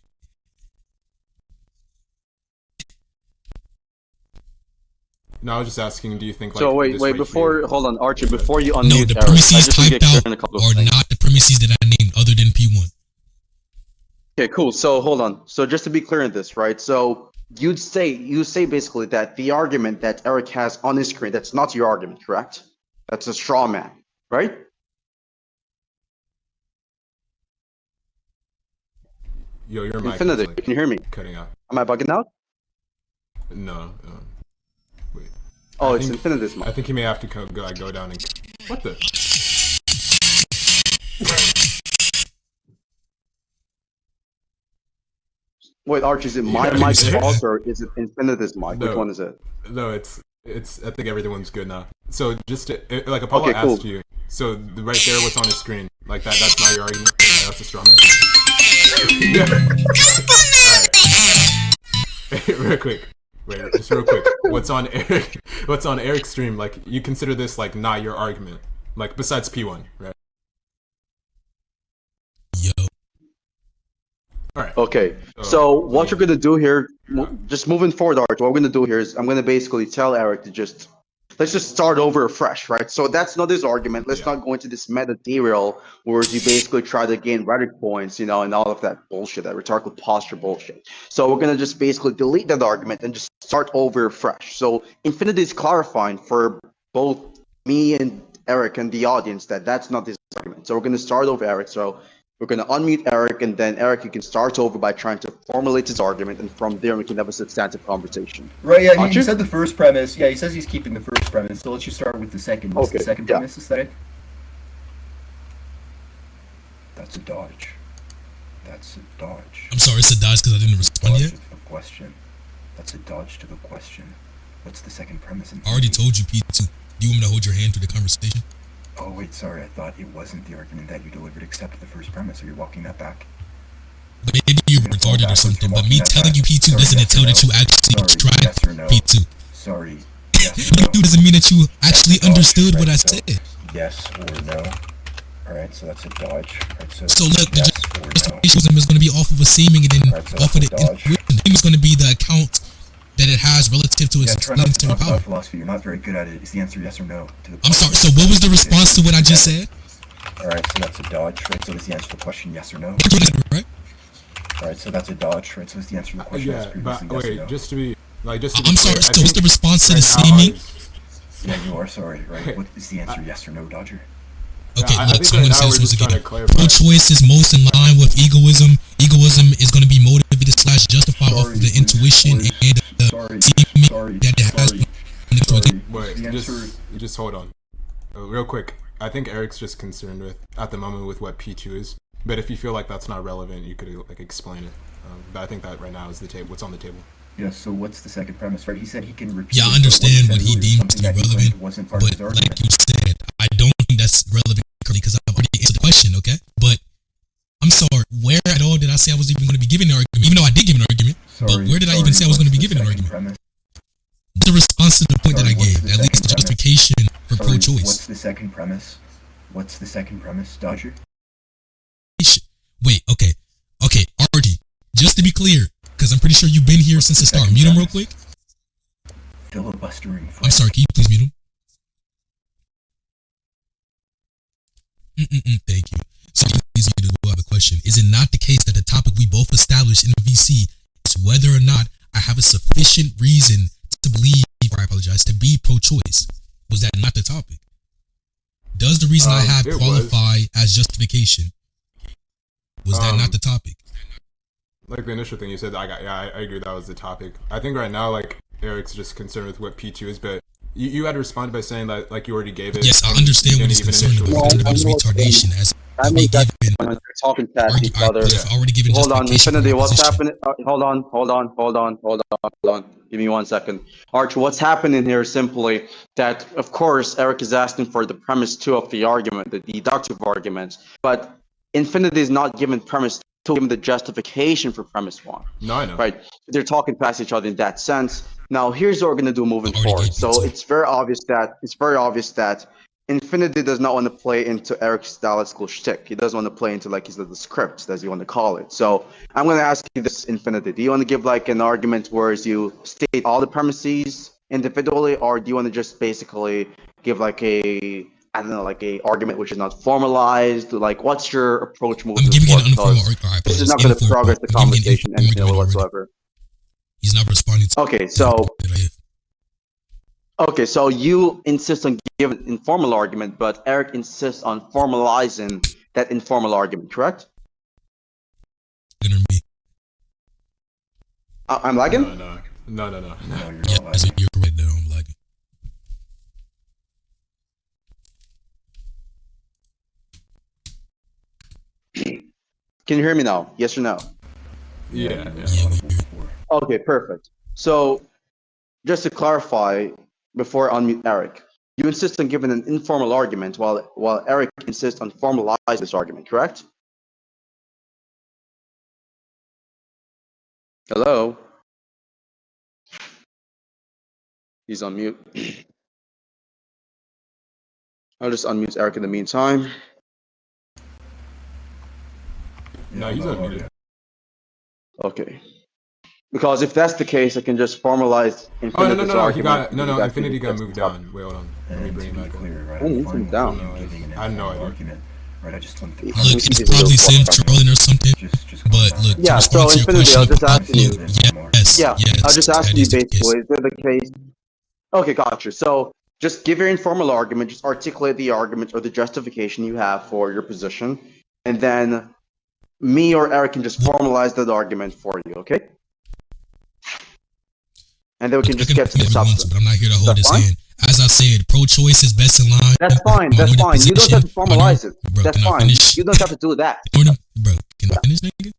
No, I was just asking, do you think like So wait, this wait, right before, here- hold on, Archie, before you No, unmute the Eric, I premises just want to typed get clear out on a couple of are things. not the premises that I named other than P1. Okay, cool. So hold on. So just to be clear on this, right? So you say basically that the argument that Eric has on his screen, that's not your argument, correct? That's a straw man, right? Yo, your mic is Infinity, like can you hear me? cutting out. Am I bugging out? No. Wait. Oh, I it's think- Infinity's mic. I think you may have to go down and. What the? Wait, Archie, is it my Yeah, mic yeah. fault or is it Infinity's mic? Which No. one is it? No, it's. I think everyone's good now. So just like Apollo Okay, cool. asked you. So right there, what's on his screen? Like that. That's not your argument. That's a straw man. Yeah. Alright. Real quick. Wait, just real quick. What's on Eric? What's on Eric's stream? Like you consider this like not your argument, like besides P1, right? Yo, All right. Okay, so what you're gonna do here, just moving forward, Arch, what we're gonna do here is I'm gonna basically tell Eric to let's just start over afresh, right? So that's not his argument. Let's not go into this meta derail where you basically try to gain rhetoric points, and all of that bullshit, that rhetorical posture bullshit. So we're gonna just basically delete that argument and just start over afresh. So Infinity is clarifying for both me and Eric and the audience that that's not his argument. So we're gonna start over, Eric. So we're going to unmute Eric, and then Eric, you can start over by trying to formulate his argument, and from there we can have a substantive conversation. Right, yeah, Archie? he said the first premise. Yeah, he says he's keeping the first premise, so let's just start with the second. What's the Okay, second yeah. premise instead? That's a dodge. That's a dodge. I'm sorry, it's a dodge because I didn't respond Dodge yet. to the question. That's a dodge to the question. What's the second premise? I already told you, P2. Do you want me to hold your hand through the conversation? Oh, wait, sorry. I thought it wasn't the argument that you delivered except the first premise. Are you walking that back? Maybe you're retarded or something, but me telling you P2 doesn't entail that you actually tried Yes or no? P2. Sorry. Yes or no? P2 doesn't mean that you actually understood what I so said. Yes or no? Alright, so that's a dodge. Right, So look, the yes or no? justification is going to be off of a seeming, and then Alright, so off of the that's a dodge. intuition. The name is going to be the account that it has relative to its Yeah, try not to explaining talk power. about philosophy. You're not very good at it. Is the answer yes or no? To the I'm sorry, so what was the response to what I just said? Alright, so that's a dodge. Right, so is the answer to the question yes or no? Right? Alright, so that's a dodge. Right, so is the answer to the question Yeah, but previously yes or wait, no? just to be I'm clear, sorry, I so what's think the response to the right now seeming? Yeah, you are sorry. Right, what is the answer yes or no, Dodger? Okay, I look, think so I'm right going to now say we're this just trying again. to clarify. Pro-choice is most in line with egoism. Egoism is going to be motivated / justified off of the intuition and the seeming that it has. Wait, The answer just hold on. Real quick, I think Eric's just concerned with, at the moment, with what P2 is. But if you feel like that's not relevant, you could like explain it. But I think that right now is what's on the table. Yeah, so what's the second premise, right? He said he can repeat. Yeah, I it, but understand what said he earlier, deems to something be that he claimed relevant, wasn't part of but his argument. like you said, I don't think that's relevant because I've already answered the question, okay? But I'm sorry, where at all did I say I was even going to be giving an argument? Even though I did give an argument, but where did I even say I was going to be giving an argument? Premise? The response to the point that I Sorry, gave, what's the at least the second premise? justification for Sorry, pro-choice. What's the second premise? What's the second premise, Dodger? Wait, okay, RD, just to be clear, because I'm pretty sure you've been here since the start. second Mute him real premise? quick. Filibustering. I'm sorry, can you please mute him? Thank you. So please mute as well. I have a question. Is it not the case that the topic we both established in the VC is whether or not I have a sufficient reason to believe, or I apologize, to be pro-choice? Was that not the topic? Does the reason I have it qualify as justification? Was that not the topic? Like the initial thing you said, I agree that was the topic. I think right now, like, Eric's just concerned with what P2 is, but you had responded by saying that, like, you already gave it. Yes, I understand what he's concerned about. Concerned about his retardation as I being mean, that's given. when you're talking past each other. I've already given Hold on, justification for Infinity, my what's position. happening? Hold on. Give me 1 second. Arch, what's happening here is simply that, of course, Eric is asking for the premise 2 of the argument, the deductive argument, but Infinity is not given premise 2, given the justification for premise 1. No, I know. Right? They're talking past each other in that sense. Now, here's what we're going to do moving forward. So it's very obvious that Infinity does not want to play into Eric's statistical shtick. He doesn't want to play into like his little script, as you want to call it. So I'm going to ask you this, Infinity. Do you want to give like an argument where you state all the premises individually, or do you want to just basically give like a, I don't know, like a argument which is not formalized? Like, what's your approach moving I'm giving an forward? informal Because argument. this is not going to progress the conversation anything whatsoever. He's not responding to Okay, so okay, so you insist on giving an informal argument, but Eric insists on formalizing that informal argument, correct? me. I'm lagging? No. No, you're not Yeah, lagging. you're correct there. I'm lagging. Can you hear me now? Yes or no? Yeah. Yeah, we hear. Okay, perfect. So, just to clarify, before I unmute Eric, you insist on giving an informal argument while Eric insists on formalizing this argument, correct? Hello? He's on mute. I'll just unmute Eric in the meantime. No, he's unmuted. Okay. Because if that's the case, I can just formalize Oh, Infinity's no. He argument. got no. You guys Infinity can got just moved talk. down. Wait, hold on. Let me And bring to him be back up. clear, right, Oh, I'm he's fine with down. you giving an I had no informal idea. argument, right? I just want the Look, it's probably Sim trolling or something. Just But calm look, down. Yeah, to so respond to your Infinity, question, I was just asking you. yes, Yeah, yes, I was just that asking you is the case. basically, is it the case? Okay, gotcha. So just give your informal argument, just articulate the argument or the justification you have for your position, and then me or Eric can just formalize that argument for you, okay? And then we can Look, I just get to the if you want to, substance. but I'm not here to hold That's his fine? hand. As I said, pro-choice is best in line. That's fine, that's fine. You don't have to formalize it. Bro, That's can I fine. finish? You don't have to do that. Bro, can I finish, nigga?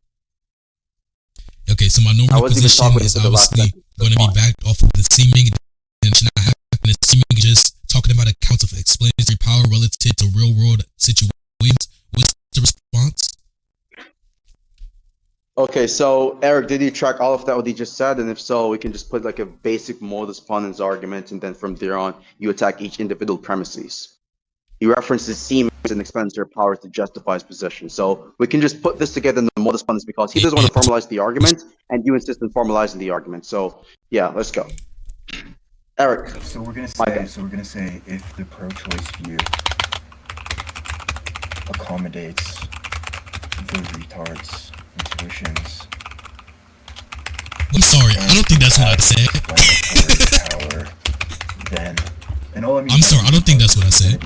Okay, so my I normal wasn't even position talking is for the last obviously sentence. going to be That's fine. backed off of the seeming intention I have, and the seeming just talking about accounts of explanatory power relative to real-world situations. What's the response? Okay, so Eric, did you track all of that what he just said? And if so, we can just put like a basic modus ponens argument, and then from there on, you attack each individual premises. He references seeming and explanatory power to justify his position. So we can just put this together in the modus ponens because he doesn't want to formalize the argument, and you insist on formalizing the argument. So yeah, let's go. Eric. So we're gonna Micah. say if the pro-choice view accommodates the retards' intuitions. I'm sorry, I don't think that's what I said. Power, then, and all I mean. I'm sorry, I don't think that's what I said.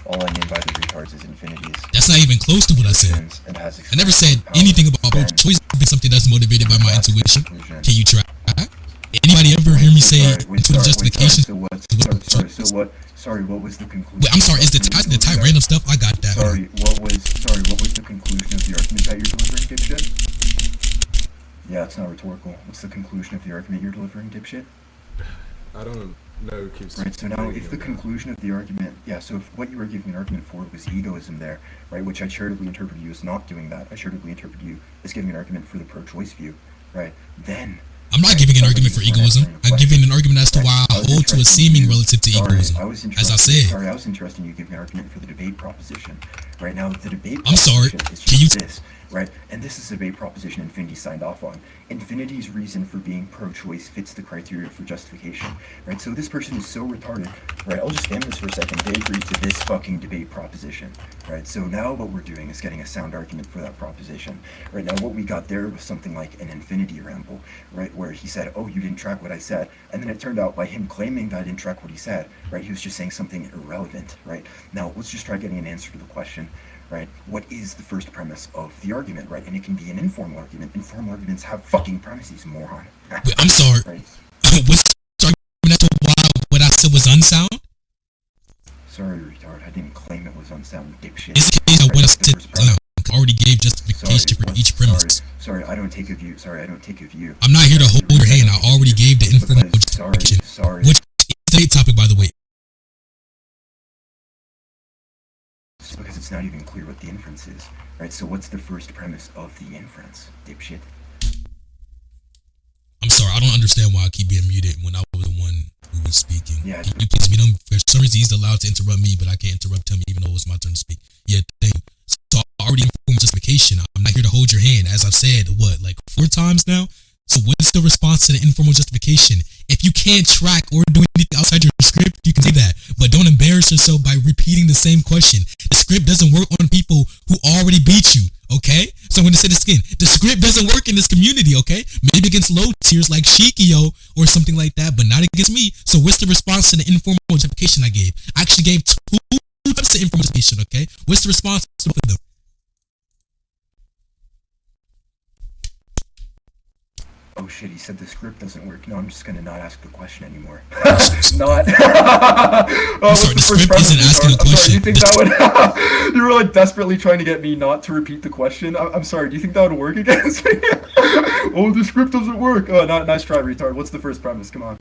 All I mean by the retards is infinities. That's not even close to what I said. And has I never said anything about pro-choice being something that's motivated by my intuition. Can you try? Anybody ever hear me say intuitive justification? Sorry, what was the conclusion? Wait, I'm sorry, is the type random stuff? I got that. Sorry, what was the conclusion of the argument that you're delivering, dipshit? Yeah, it's not rhetorical. What's the conclusion of the argument you're delivering, dipshit? I don't know who keeps. Right, so now if the conclusion of the argument, yeah, so if what you were giving an argument for was egoism there, right, which I charitably interpret you as not doing that, I charitably interpret you as giving an argument for the pro-choice view, right, then... I'm not giving an argument for egoism. I'm giving an argument as to why I hold to a seeming relative to egoism. As I said. Sorry, I was interested in you giving an argument for the debate proposition. Right now, the debate I'm sorry, proposition is can you... just this, right? And this is the debate proposition Infinity signed off on. Infinity's reason for being pro-choice fits the criteria for justification, right? So this person is so retarded, right? I'll just end this for a second. They agreed to this fucking debate proposition, right? So now what we're doing is getting a sound argument for that proposition. Right now, what we got there was something like an Infinity ramble, right? Where he said, oh, you didn't track what I said. And then it turned out by him claiming that I didn't track what he said, right? He was just saying something irrelevant, right? Now, let's just try getting an answer to the question. Right? What is the first premise of the argument, right? And it can be an informal argument. Informal arguments have fucking premises, moron. Wait, I'm sorry. Right? What's the argument as to why what I said was unsound? Sorry, retard. I didn't claim it was unsound, dipshit. It's the case of what I said was unsound. I already gave justification for each premise. Sorry, I don't take a view. Sorry, I don't take a view. I'm not here to hold your hand. I already gave the informal justification. Which is the topic, by the way. Because it's not even clear what the inference is, right? So what's the first premise of the inference, dipshit? I'm sorry, I don't understand why I keep being muted when I was the one who was speaking. Yeah. Can you please mute him? For some reason, he's allowed to interrupt me, but I can't interrupt him even though it was my turn to speak. Yeah, thank you. So I already informed justification. I'm not here to hold your hand, as I've said, like 4 times now? So what's the response to the informal justification? If you can't track or do anything outside your script, you can say that. But don't embarrass yourself by repeating the same question. The script doesn't work on people who already beat you, okay? So I'm going to say this again. The script doesn't work in this community, okay? Maybe against low tiers like Shikio or something like that, but not against me. So what's the response to the informal justification I gave? I actually gave 2 types of informal justification, okay? What's the response to both of them? Oh shit, he said the script doesn't work. No, I'm just gonna not ask the question anymore. I'm Not. sorry, the script isn't asking a question. You think that would? You were like desperately trying to get me not to repeat the question. I'm sorry. Do you think that would work against me? Oh, the script doesn't work. Oh, nice try, retard. What's the first premise? Come on.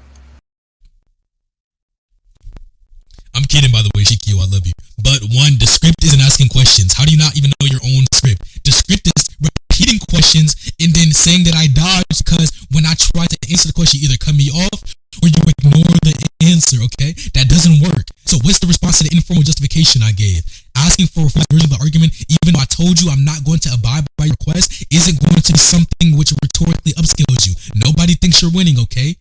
I'm kidding, by the way, Shikio, I love you. But 1, the script isn't asking questions. How do you not even know your own script? The script is repeating questions and then saying that I dodged because when I try to answer the question, you either cut me off or you ignore the answer, okay? That doesn't work. So what's the response to the informal justification I gave? Asking for a full version of the argument, even though I told you I'm not going to abide by your request, isn't going to be something which rhetorically upscales you. Nobody thinks you're winning, okay?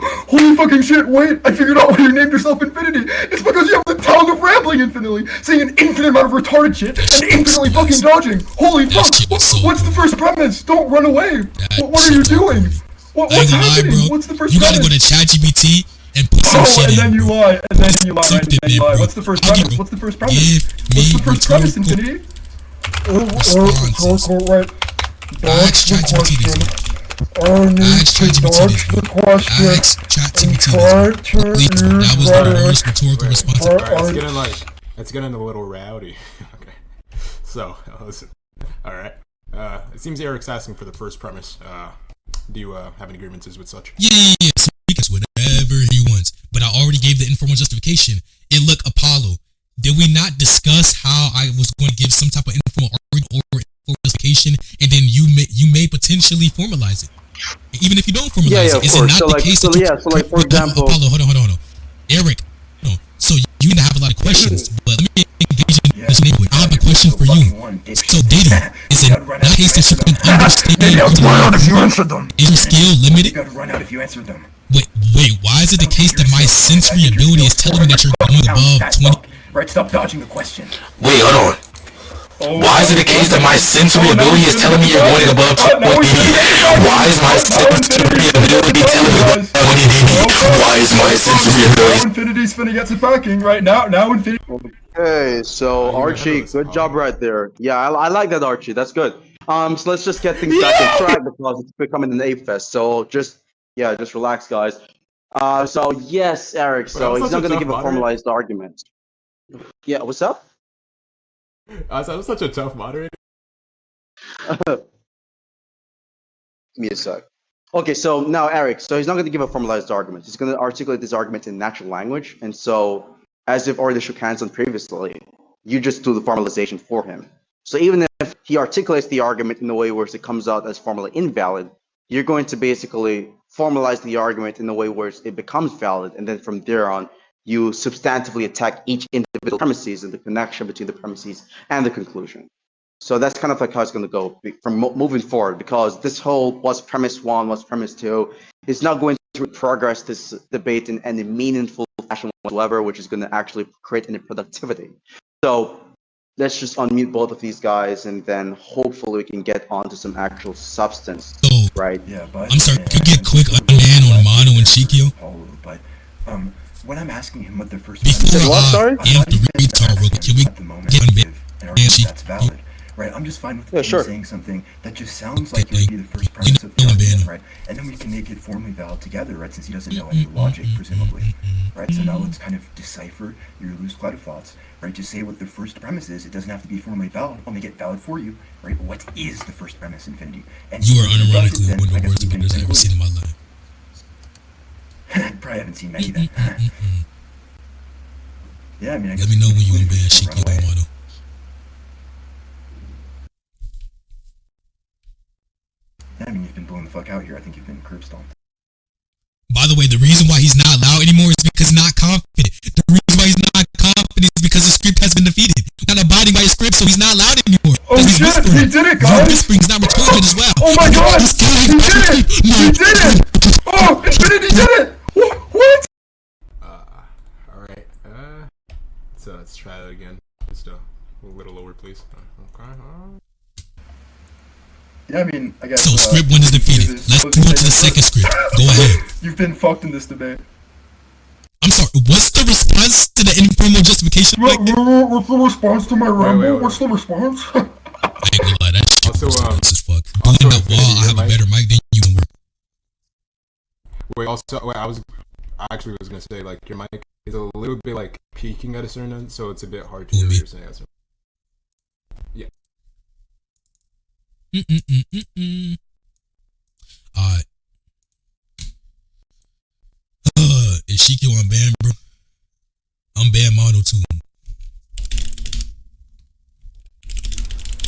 Holy fucking shit, wait, I figured out why you named yourself Infinity. It's because you have the talent of rambling infinitely, saying an infinite amount of retarded shit, and infinitely fucking dodging. Holy fuck, what's the first premise? Don't run away. What are you doing? What's happening? What's the first premise? You gotta go to ChatGPT and put some shit and in. then you lie, and then you lie, right? And then you lie. What's the first premise? What's the first premise? What's the first premise, Infinity? Right. Ask ChatGPT this. Ask ChatGPT That was the worst rhetorical response. Alright, it's getting a little rowdy. Okay. So, listen. Alright. It seems Eric's asking for the first premise. Do you have any grievances with such? Yeah. So he gets whatever he wants. But I already gave the informal justification. And look, Apollo, did we not discuss how I was going to give some type of informal argument or informal justification, and then you may potentially formalize it? Even if you don't formalize it, is it not the case that for example, Apollo, hold on. Eric, no. So you have a lot of questions, but let me engage in this anyway. I have a question for you. So Diddy, is it not the case that you can understand? Is your skill limited? You gotta run out if you answer them. Wait, why is it the case that my sensory ability is telling me that you're going above 20? Right, stop dodging the question. Wait, hold on. Why is it the case that my sensory ability is telling me you're going above 20? Why is my sensory ability telling me that? Why is my sensory ability? Now Infinity's finna get to packing right now. Now Infinity. Okay, so Archie, good job right there. Yeah, I like that, Archie. That's good. So let's just get things back on track because it's becoming an ape fest. So just relax, guys. So yes, Eric. So he's not gonna give a formalized argument. Yeah, what's up? That was such a tough moderator. Give me a sec. Okay, so now Eric, so he's not going to give a formalized argument. He's going to articulate this argument in natural language, and so, as if already shook hands on previously, you just do the formalization for him. So even if he articulates the argument in a way where it comes out as formally invalid, you're going to basically formalize the argument in a way where it becomes valid, and then from there on, you substantively attack each individual premises and the connection between the premises and the conclusion. So that's kind of like how it's going to go from moving forward, because this whole what's premise 1, what's premise 2 is not going to progress this debate in any meaningful fashion whatsoever, which is going to actually create any productivity. So let's just unmute both of these guys, and then hopefully we can get onto some actual substance, right? Yeah, but I'm sorry, could you get quick on man on Mono and Shikio? But when I'm asking him what the first before sorry? Can we get on man that's valid. Right, I'm just fine with you saying something that just sounds like it would be the first premise of the argument, right? And then we can make it formally valid together, right? Since he doesn't know any logic, presumably, right? So now let's kind of decipher your loose cloud of thoughts, right? Just say what the first premise is. It doesn't have to be formally valid. I'll make it valid for you, right? What is the first premise, Infinity? And you are unironically one of the worst winners I've ever seen in my life. Probably haven't seen many then. Yeah, I mean, let me know when you in bed, Shikio Mono. I mean, you've been blown the fuck out here. I think you've been curb stomped. By the way, the reason why he's he's not confident. The reason why he's not confident is because the script has been defeated. He's not abiding by his script, so he's not loud anymore. Oh He's shit, whispering. he did it, He's guys! whispering. He's not returning it as well. Oh my god! He's He did it! He did it! Oh, Infinity did it! What? Alright, so let's try that again. Just a little lower, please. Okay. Yeah, I mean, I guess. So script 1 is defeated. Let's move on to the second script. Go ahead. You've been fucked in this debate. I'm sorry. What's the response to the informal justification? Like, What's the response to my rumble? wait. What's the response? I ain't gonna lie, that shit Also, was as fuck. also, Doing that while I have a better mic than you and work. I actually was gonna say, like, your mic is a little bit, like, peaking at a certain end, so it's a bit hard to hear what you're saying. Yeah. Alright. Is Shikyo on ban, bro? I'm ban mono too.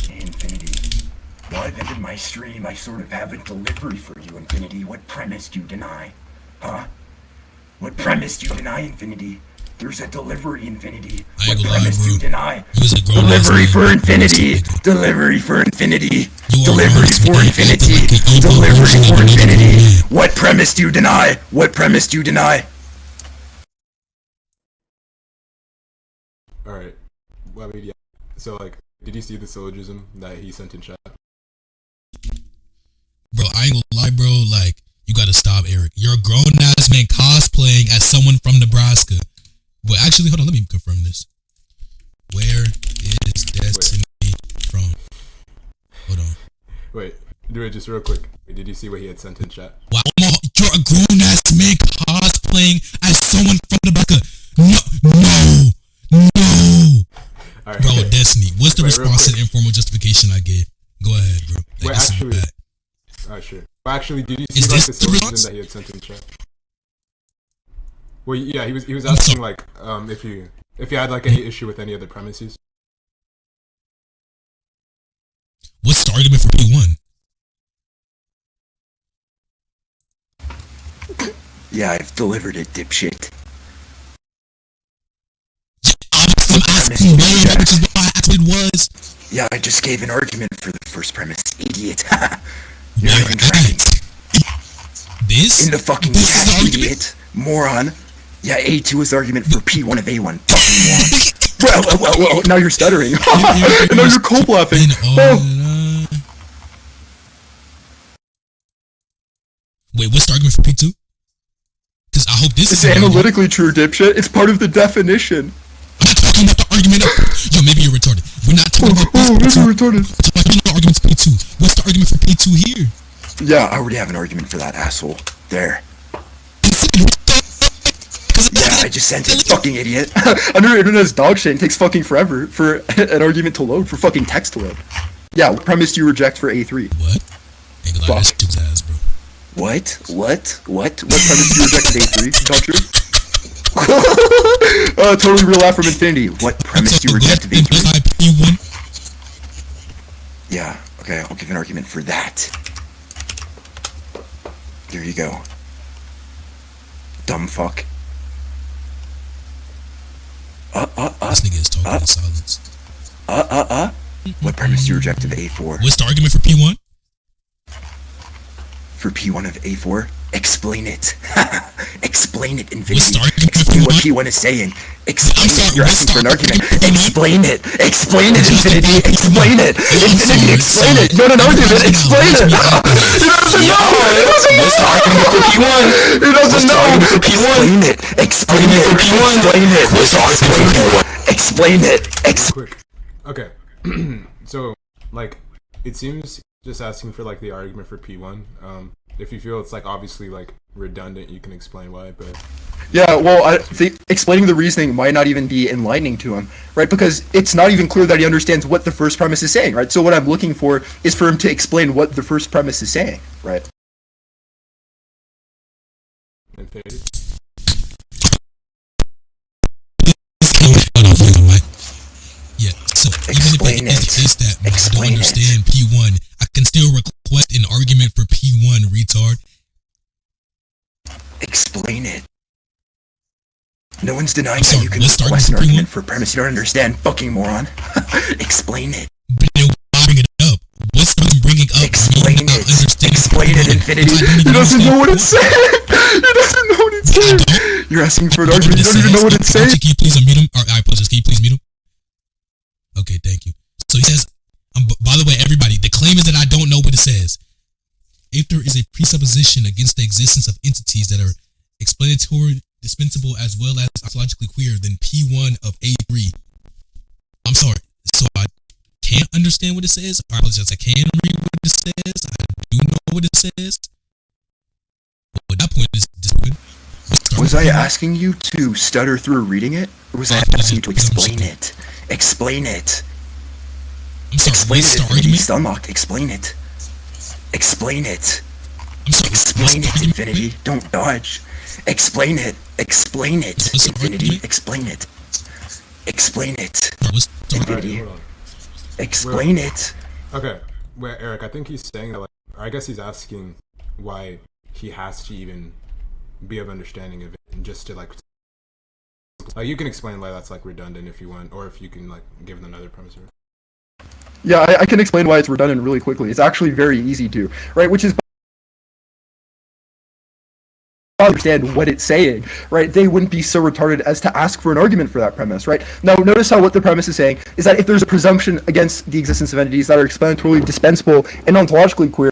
Hey, Infinity. While I've ended my stream, I sort of have a delivery for you, Infinity. What premise do you deny? Huh? What premise do you deny, Infinity? There's a delivery, Infinity. I ain't What gonna lie, premise do you bro. deny? You was a grown Delivery ass for man. Infinity! Delivery for Infinity! You are Delivery right. for You Infinity! act like an evil Delivery version of for the Infinity! man. What premise do you deny? What premise do you deny? Alright. Well, I mean, yeah. So, like, did you see the syllogism that he sent in chat? Bro, I ain't gonna lie, bro. Like, you gotta stop, Eric. You're a grown ass man cosplaying as someone from Nebraska. But actually, hold on, let me confirm this. Where is Destiny from? Hold on. Wait, do it just real quick. Wait, did you see what he had sent in chat? Wow, you're a grown ass man cosplaying as someone from Nebraska. No. Alright. Bro, Destiny, what's the Wait, real response to quick. the informal justification I gave? Go ahead, bro. Like, Wait, this is actually, bad. sure. Well, actually, did you Is see, like, this the the response? syllogism that he had sent in chat? Well, yeah, he was asking, like, if you had, like, any issue with any of the premises. What's the argument for P1? Yeah, I've delivered it, dipshit. I'm asking where, which is what I asked it was. Yeah, I just gave an argument for the first premise, idiot. Why You're not even tracking. This? In the fucking This is the chat, argument? idiot. Moron. Yeah, A2 is the argument for P1 of A1. Fucking moron. Well, now you're stuttering. And now you're cold laughing. Wait, what's the argument for P2? Because I hope this It's is an argument. analytically true, dipshit. It's part of the definition. I'm not talking about the argument of... Yo, maybe you're retarded. We're not talking about this This is P2. retarded. We're talking about arguments P2. What's the argument for P2 here? Yeah, I already have an argument for that, asshole. There. Yeah, I just sent it, fucking idiot. I know your internet is dog shit and takes fucking forever for an argument to load, for fucking text to load. Yeah, what premise do you reject for A3? What? Ain't gonna lie, Fuck. that's ass, bro. What? What premise do you reject at A3? Country? Totally real laugh from Infinity. What premise do you reject at A3? P1? Yeah, okay, I'll give an argument for that. There you go. Dumb fuck. This nigga is talking in silence. What premise do you reject of A4? What's the argument for P1? For P1 of A4? Explain it. Explain it, What's Infinity. the argument for Explain what P1? P1 is saying. Explain I'm sorry, it. You're what's asking for the an argument. argument for P1? Explain it. Explain it, Infinity. Explain it. Infinity, explain it. You want an argument? Explain it. He doesn't know. What's the argument for P1? He doesn't know. For P1? Explain it. Explain it. Explain it. What's the argument for P1? Explain it. Quick. Okay. So, like, it seems just asking for, like, the argument for P1. If you feel it's, like, obviously, like, redundant, you can explain why, but... Yeah, well, I think explaining the reasoning might not even be enlightening to him, right? Because it's not even clear that he understands what the first premise is saying, right? So what I'm looking for is for him to explain what the first premise is saying, right? Infinity? Yeah, so Explain even if it is the case that I don't Explain it. understand P1, I can still request an argument for P1, retard. Explain it. No one's denying So, that you can let's start request an with P1. argument for a premise you don't understand, fucking moron. Explain it. But then why bring it up? What's the bringing up? Explain me not it. understanding Explain it, P1? Infinity. Because I don't He even doesn't understand know what P1. it's saying. He doesn't know what it's I saying. don't. You're asking for an You know argument. You what don't even know what it it's says? saying. Can you please unmute him? Or I apologize. Can you please mute him? Okay, thank you. So he says, by the way, everybody, the claim is that I don't know what it says. If there is a presupposition against the existence of entities that are explanatory, dispensable, as well as ontologically queer, then P1 of A3. I'm sorry. So I can't understand what it says. I apologize. I can read what it says. I do know what it says. But that point is good. Was I asking you to stutter through reading it? Or was I asking you to explain it? Explain it. I'm sorry. Explain What's it, the Infinity. argument? It's unlocked. Explain it. Explain it. I'm sorry. What's Explain the it, argument? Infinity. Don't dodge. Explain it. Explain it, What's the Infinity. argument? Explain it. Explain it. What's the argument? Infinity. Hold on. Explain it. Okay, wait, Eric, I think he's saying that, like, I guess he's asking why he has to even be of understanding of it, and just to, like, you can explain why that's, like, redundant if you want, or if you can, like, give another premise. Yeah, I can explain why it's redundant really quickly. It's actually very easy to, right? Which is understand what it's saying, right? They wouldn't be so retarded as to ask for an argument for that premise, right? Now, notice how what the premise is saying is that if there's a presumption against the existence of entities that are explanatorily dispensable and ontologically queer,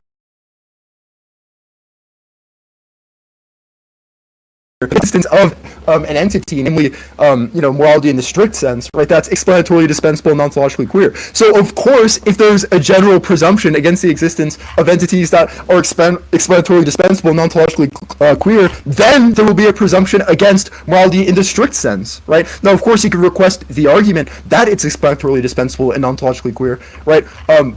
instance of an entity, namely, morality in the strict sense, right? That's explanatorily dispensable and ontologically queer. So, of course, if there's a general presumption against the existence of entities that are explanatorily dispensable and ontologically queer, then there will be a presumption against morality in the strict sense, right? Now, of course, you could request the argument that it's explanatorily dispensable and ontologically queer, right?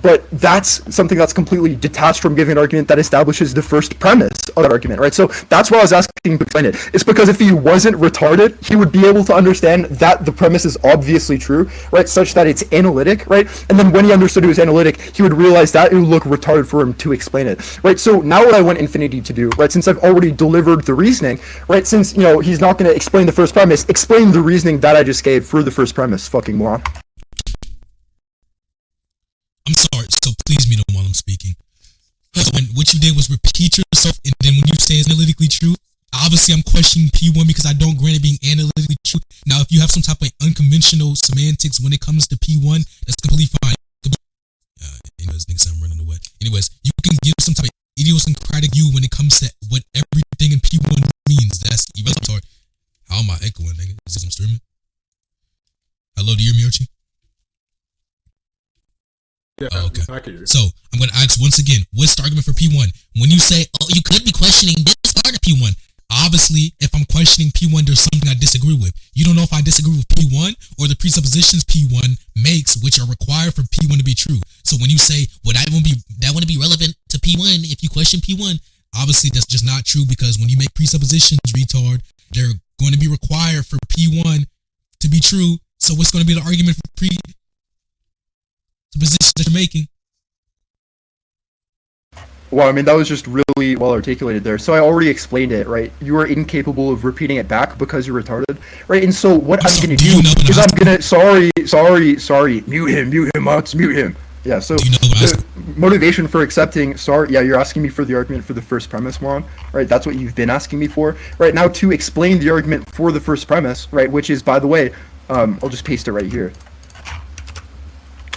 But that's something that's completely detached from giving an argument that establishes the first premise of that argument, right? So that's why I was asking to explain it. It's because if he wasn't retarded, he would be able to understand that the premise is obviously true, right? Such that it's analytic, right? And then when he understood it was analytic, he would realize that it would look retarded for him to explain it, right? So now what I want Infinity to do, right? Since I've already delivered the reasoning, right? Since, he's not going to explain the first premise, explain the reasoning that I just gave for the first premise, fucking moron. I'm sorry, so please mute him while I'm speaking. So what you did was repeat yourself, and then when you say it's analytically true, obviously I'm questioning P1 because I don't grant it being analytically true. Now, if you have some type of unconventional semantics when it comes to P1, that's completely fine. Anyways, niggas, I'm running away. Anyways, you can give some type of idiosyncratic view when it comes to what everything in P1 means. That's irrelevant. How am I echoing, nigga? Is this I'm streaming? Hello, do you hear me, Archie? Yeah, Oh, okay. I can hear you. So I'm going to ask once again, what's the argument for P1? When you say, oh, you could be questioning this part of P1. Obviously, if I'm questioning P1, there's something I disagree with. You don't know if I disagree with P1 or the presuppositions P1 makes, which are required for P1 to be true. So when you say, well, that wouldn't be relevant to P1 if you question P1, obviously that's just not true, because when you make presuppositions, retard, they're going to be required for P1 to be true. So what's going to be the argument for presuppositions that you're making? Well, I mean, that was just really well articulated there. So I already explained it, right? You are incapable of repeating it back because you're retarded, right? And so what I'm going to do is I'm going to, sorry, mute him, Max, mute him. Yeah, so the motivation for accepting, you're asking me for the argument for the first premise, moron, right? That's what you've been asking me for. Right, now to explain the argument for the first premise, right, which is, by the way, I'll just paste it right here.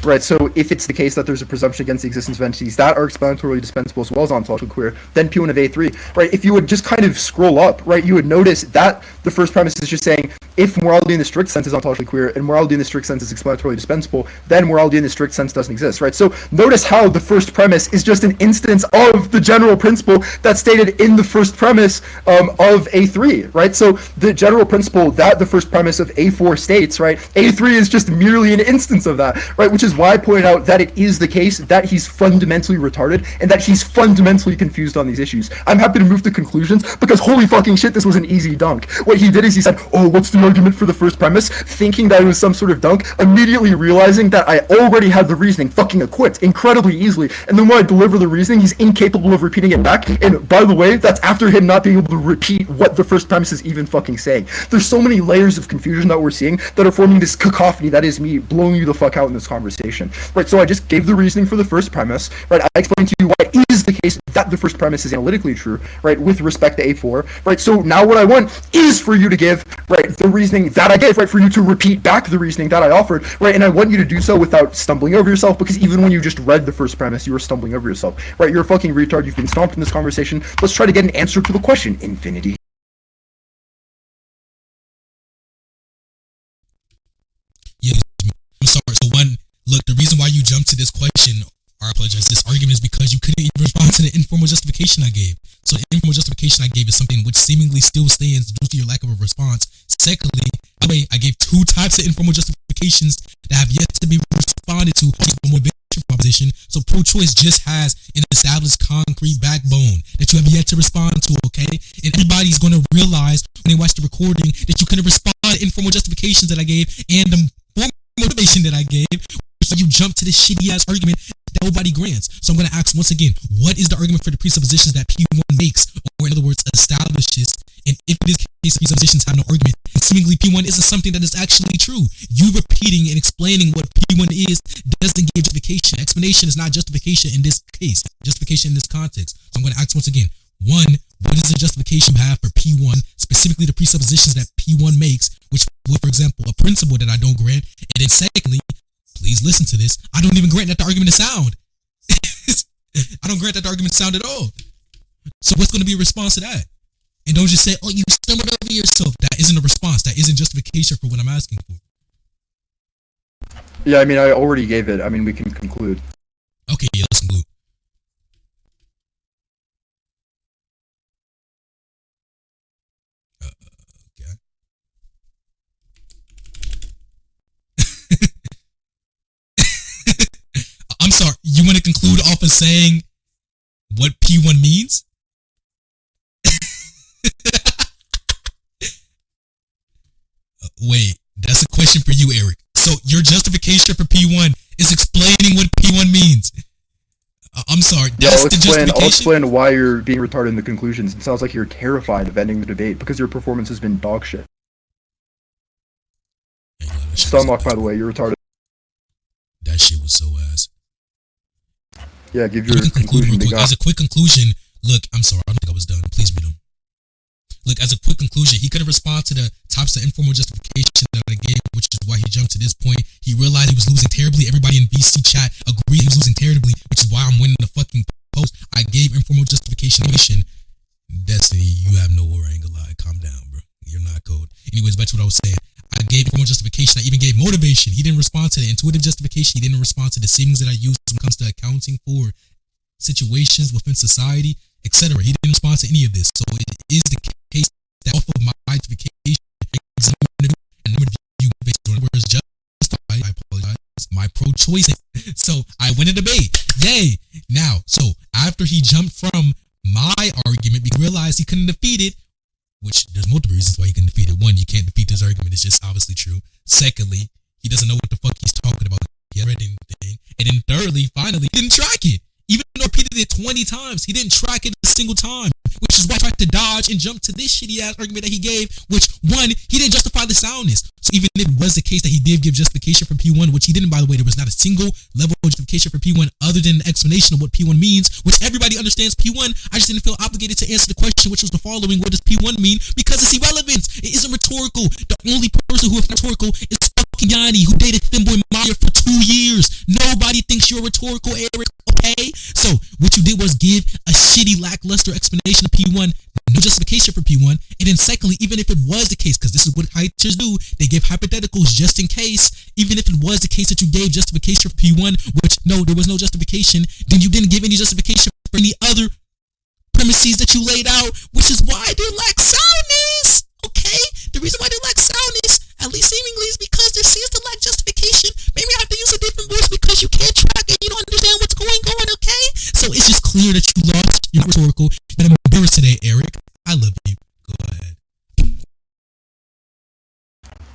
Right, so if it's the case that there's a presumption against the existence of entities that are explanatorily dispensable as well as ontologically queer, then P1 of A3, right, if you would just kind of scroll up, right, you would notice that the first premise is just saying, if morality in the strict sense is ontologically queer and morality in the strict sense is explanatorily dispensable, then morality in the strict sense doesn't exist, right? So notice how the first premise is just an instance of the general principle that's stated in the first premise of A3, right? So the general principle that the first premise of A4 states, right, A3 is just merely an instance of that, right, which is is why I pointed out that it is the case that he's fundamentally retarded and that he's fundamentally confused on these issues. I'm happy to move to conclusions because holy fucking shit, this was an easy dunk. What he did is he said, oh, what's the argument for the first premise? Thinking that it was some sort of dunk, immediately realizing that I already had the reasoning fucking equipped incredibly easily. And then when I deliver the reasoning, he's incapable of repeating it back. And by the way, that's after him not being able to repeat what the first premise is even fucking saying. There's so many layers of confusion that we're seeing that are forming this cacophony that is me blowing you the fuck out in this conversation. Right, so I just gave the reasoning for the first premise, right? I explained to you why it is the case that the first premise is analytically true, right, with respect to A4, right? So now what I want is for you to give, right, the reasoning that I gave, right, for you to repeat back the reasoning that I offered, right, and I want you to do so without stumbling over yourself, because even when you just read the first premise, you were stumbling over yourself, right? You're a fucking retard, you've been stomped in this conversation. Let's try to get an answer to the question, Infinity. Yeah, I'm sorry. So one, look, the reason why you jumped to this question, or I apologize, this argument is because you couldn't even respond to the informal justification I gave. So the informal justification I gave is something which seemingly still stands due to your lack of a response. Secondly, by the way, I gave two types of informal justifications that have yet to be responded to motivation proposition. So pro-choice just has an established concrete backbone that you have yet to respond to, okay? And everybody's going to realize when they watch the recording that you couldn't respond to informal justifications that I gave and the motivation that I gave. So you jump to this shitty ass argument that nobody grants. So I'm going to ask once again, what is the argument for the presuppositions that P1 makes, or in other words, establishes? And if it is the case presuppositions have no argument, and seemingly P1 isn't something that is actually true. You repeating and explaining what P1 is doesn't give justification. Explanation is not justification in this case. Justification in this context. So I'm going to ask once again, one, what is the justification you have for P1, specifically the presuppositions that P1 makes, which, for example, a principle that I don't grant, and then secondly, please listen to this, I don't even grant that the argument is sound. I don't grant that the argument is sound at all. So what's going to be a response to that? And don't just say, oh, you stumbled over yourself. That isn't a response. That isn't justification for what I'm asking for. Yeah, I mean, I already gave it. I mean, we can conclude. Okay, yeah, let's conclude. Okay. I'm sorry, you want to conclude off of saying what P1 means? Wait, that's a question for you, Eric. So your justification for P1 is explaining what P1 means. I'm sorry, Yeah, that's the justification? I'll explain why you're being retarded in the conclusions. It sounds like you're terrified of ending the debate because your performance has been dog shit. Stomach, by the way, you're retarded. That shit was so ass. Yeah, give your We can conclude conclusion. real Big quick. guy. As a quick conclusion, look, I'm sorry, I don't think I was done. Please mute him. Look, as a quick conclusion, he couldn't respond to the types of informal justification that I gave, which is why he jumped to this point. He realized he was losing terribly. Everybody in VC chat agreed he was losing terribly, which is why I'm winning the fucking post. I gave informal justification. Destiny, you have no war, I ain't gonna lie. Calm down, bro. You're not cold. Anyways, back to what I was saying. I gave informal justification. I even gave motivation. He didn't respond to the intuitive justification. He didn't respond to the seemings that I use when it comes to accounting for situations within society, etc. He didn't respond to any of this. So it is the case that off of my justification and review based on where it's justified, I apologize, my pro-choice. So I win a debate. Yay! Now, so after he jumped from my argument, he realized he couldn't defeat it, which there's multiple reasons why he couldn't defeat it. One, you can't defeat this argument. It's just obviously true. Secondly, he doesn't know what the fuck he's talking about. He hasn't read anything. And then thirdly, finally, he didn't track it. Even though I repeated it 20 times, he didn't track it a single time, which is why I tried to dodge and jump to this shitty ass argument that he gave, which, one, he didn't justify the soundness. So even if it was the case that he did give justification for P1, which he didn't, by the way, there was not a single level of justification for P1 other than the explanation of what P1 means, which everybody understands P1. I just didn't feel obligated to answer the question, which was the following: what does P1 mean? Because it's irrelevant. It isn't rhetorical. The only person who is rhetorical is fucking Yanni, who dated Thinboy Meyer for 2 years. Nobody thinks you're rhetorical, Eric. Okay? So what you did was give a shitty, lackluster explanation of P1, no justification for P1, and then secondly, even if it was the case, because this is what teachers do, they give hypotheticals just in case. Even if it was the case that you gave justification for P1, which no, there was no justification, then you didn't give any justification for any other premises that you laid out, which is why they lack soundness. Okay? The reason why they lack soundness, at least seemingly, is because there seems to lack justification. Maybe I have to use a different voice because clear that you lost. You're not rhetorical. You're embarrassed today, Eric. I love you. Go ahead.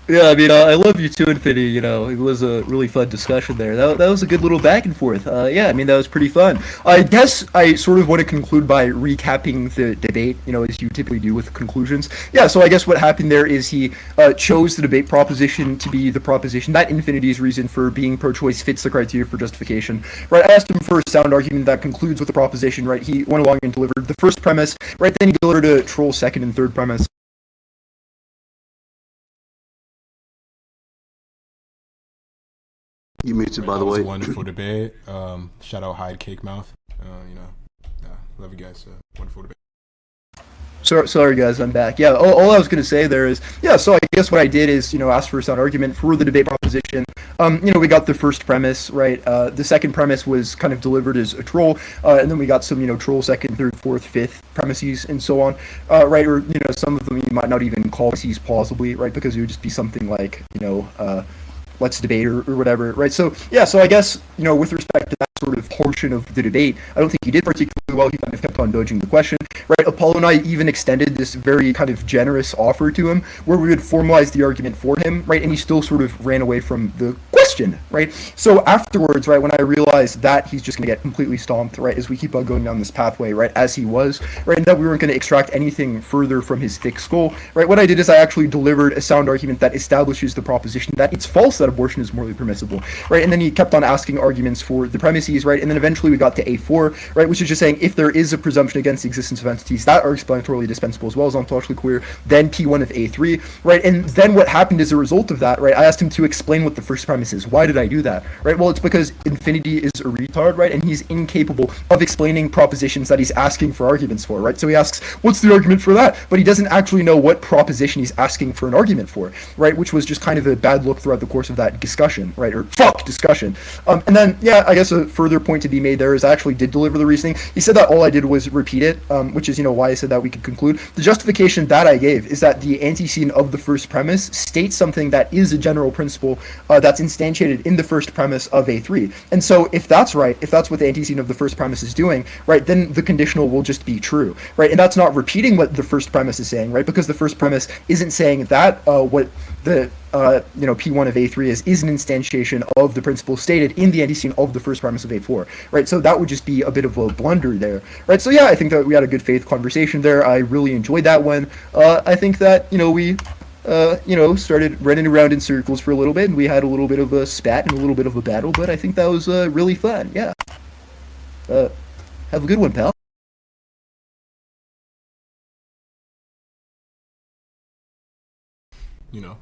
Yeah, I mean, I love you too, Infinity. You know, it was a really fun discussion there. That was a good little back and forth. Yeah, I mean, that was pretty fun. I guess I sort of want to conclude by recapping the debate, you know, as you typically do with conclusions. Yeah, so I guess what happened there is he chose the debate proposition to be the proposition that Infinity's reason for being pro-choice fits the criteria for justification. Right, I asked him for a sound argument that concludes with the proposition, right? He went along and delivered the first premise, right? Then he delivered a troll second and third premise. You muted, by the That was way. a wonderful debate. Shout out Hyde Cake Mouth. You know, love you guys. Wonderful debate. Sorry guys, I'm back. Yeah, all I was going to say there is, yeah, so I guess what I did is, you know, ask for a sound argument for the debate proposition. You know, we got the first premise, right? The second premise was kind of delivered as a troll, and then we got some, you know, troll second, third, fourth, fifth premises and so on, right? Or, you know, some of them you might not even call premises plausibly, right? Because it would just be something like, you know, let's debate or whatever, right? So, yeah, so I guess, you know, with respect to that sort of portion of the debate, I don't think he did particularly well. He kind of kept on dodging the question, right? Apollo and I even extended this very kind of generous offer to him where we would formalize the argument for him, right? And he still sort of ran away from the question, right? So afterwards, right, when I realized that he's just going to get completely stomped, right, as we keep on going down this pathway, right, as he was, right, and that we weren't going to extract anything further from his thick skull, right, what I did is I actually delivered a sound argument that establishes the proposition that it's false that abortion is morally permissible, right? And then he kept on asking arguments for the premises, right? And then eventually we got to A4, right, which is just saying if there is a presumption against the existence of entities that are explanatorily dispensable as well as ontologically queer, then P1 of A3, right? And then what happened as a result of that, right, I asked him to explain what the first premise is. Why did I do that, right? Well, it's because Infinity is a retard, right? And he's incapable of explaining propositions that he's asking for arguments for, right? So he asks, what's the argument for that? But he doesn't actually know what proposition he's asking for an argument for, right? Which was just kind of a bad look throughout the course of that discussion, right? Or discussion. And then, yeah, I guess a further point to be made there is I actually did deliver the reasoning. He said that all I did was repeat it, which is, you know, why I said that we could conclude. The justification that I gave is that the antecedent of the first premise states something that is a general principle that's instantiated in the first premise of A3. And so if that's right, if that's what the antecedent of the first premise is doing, right, then the conditional will just be true, right? And that's not repeating what the first premise is saying, right? Because the first premise isn't saying that what the you know, P1 of A3 is an instantiation of the principle stated in the antecedent of the first premise of A4, right? So that would just be a bit of a blunder there, right? So yeah, I think that we had a good faith conversation there. I really enjoyed that one. I think that, you know, we you know, started running around in circles for a little bit, and we had a little bit of a spat and a little bit of a battle, but I think that was really fun. Yeah. Have a good one, pal. You know,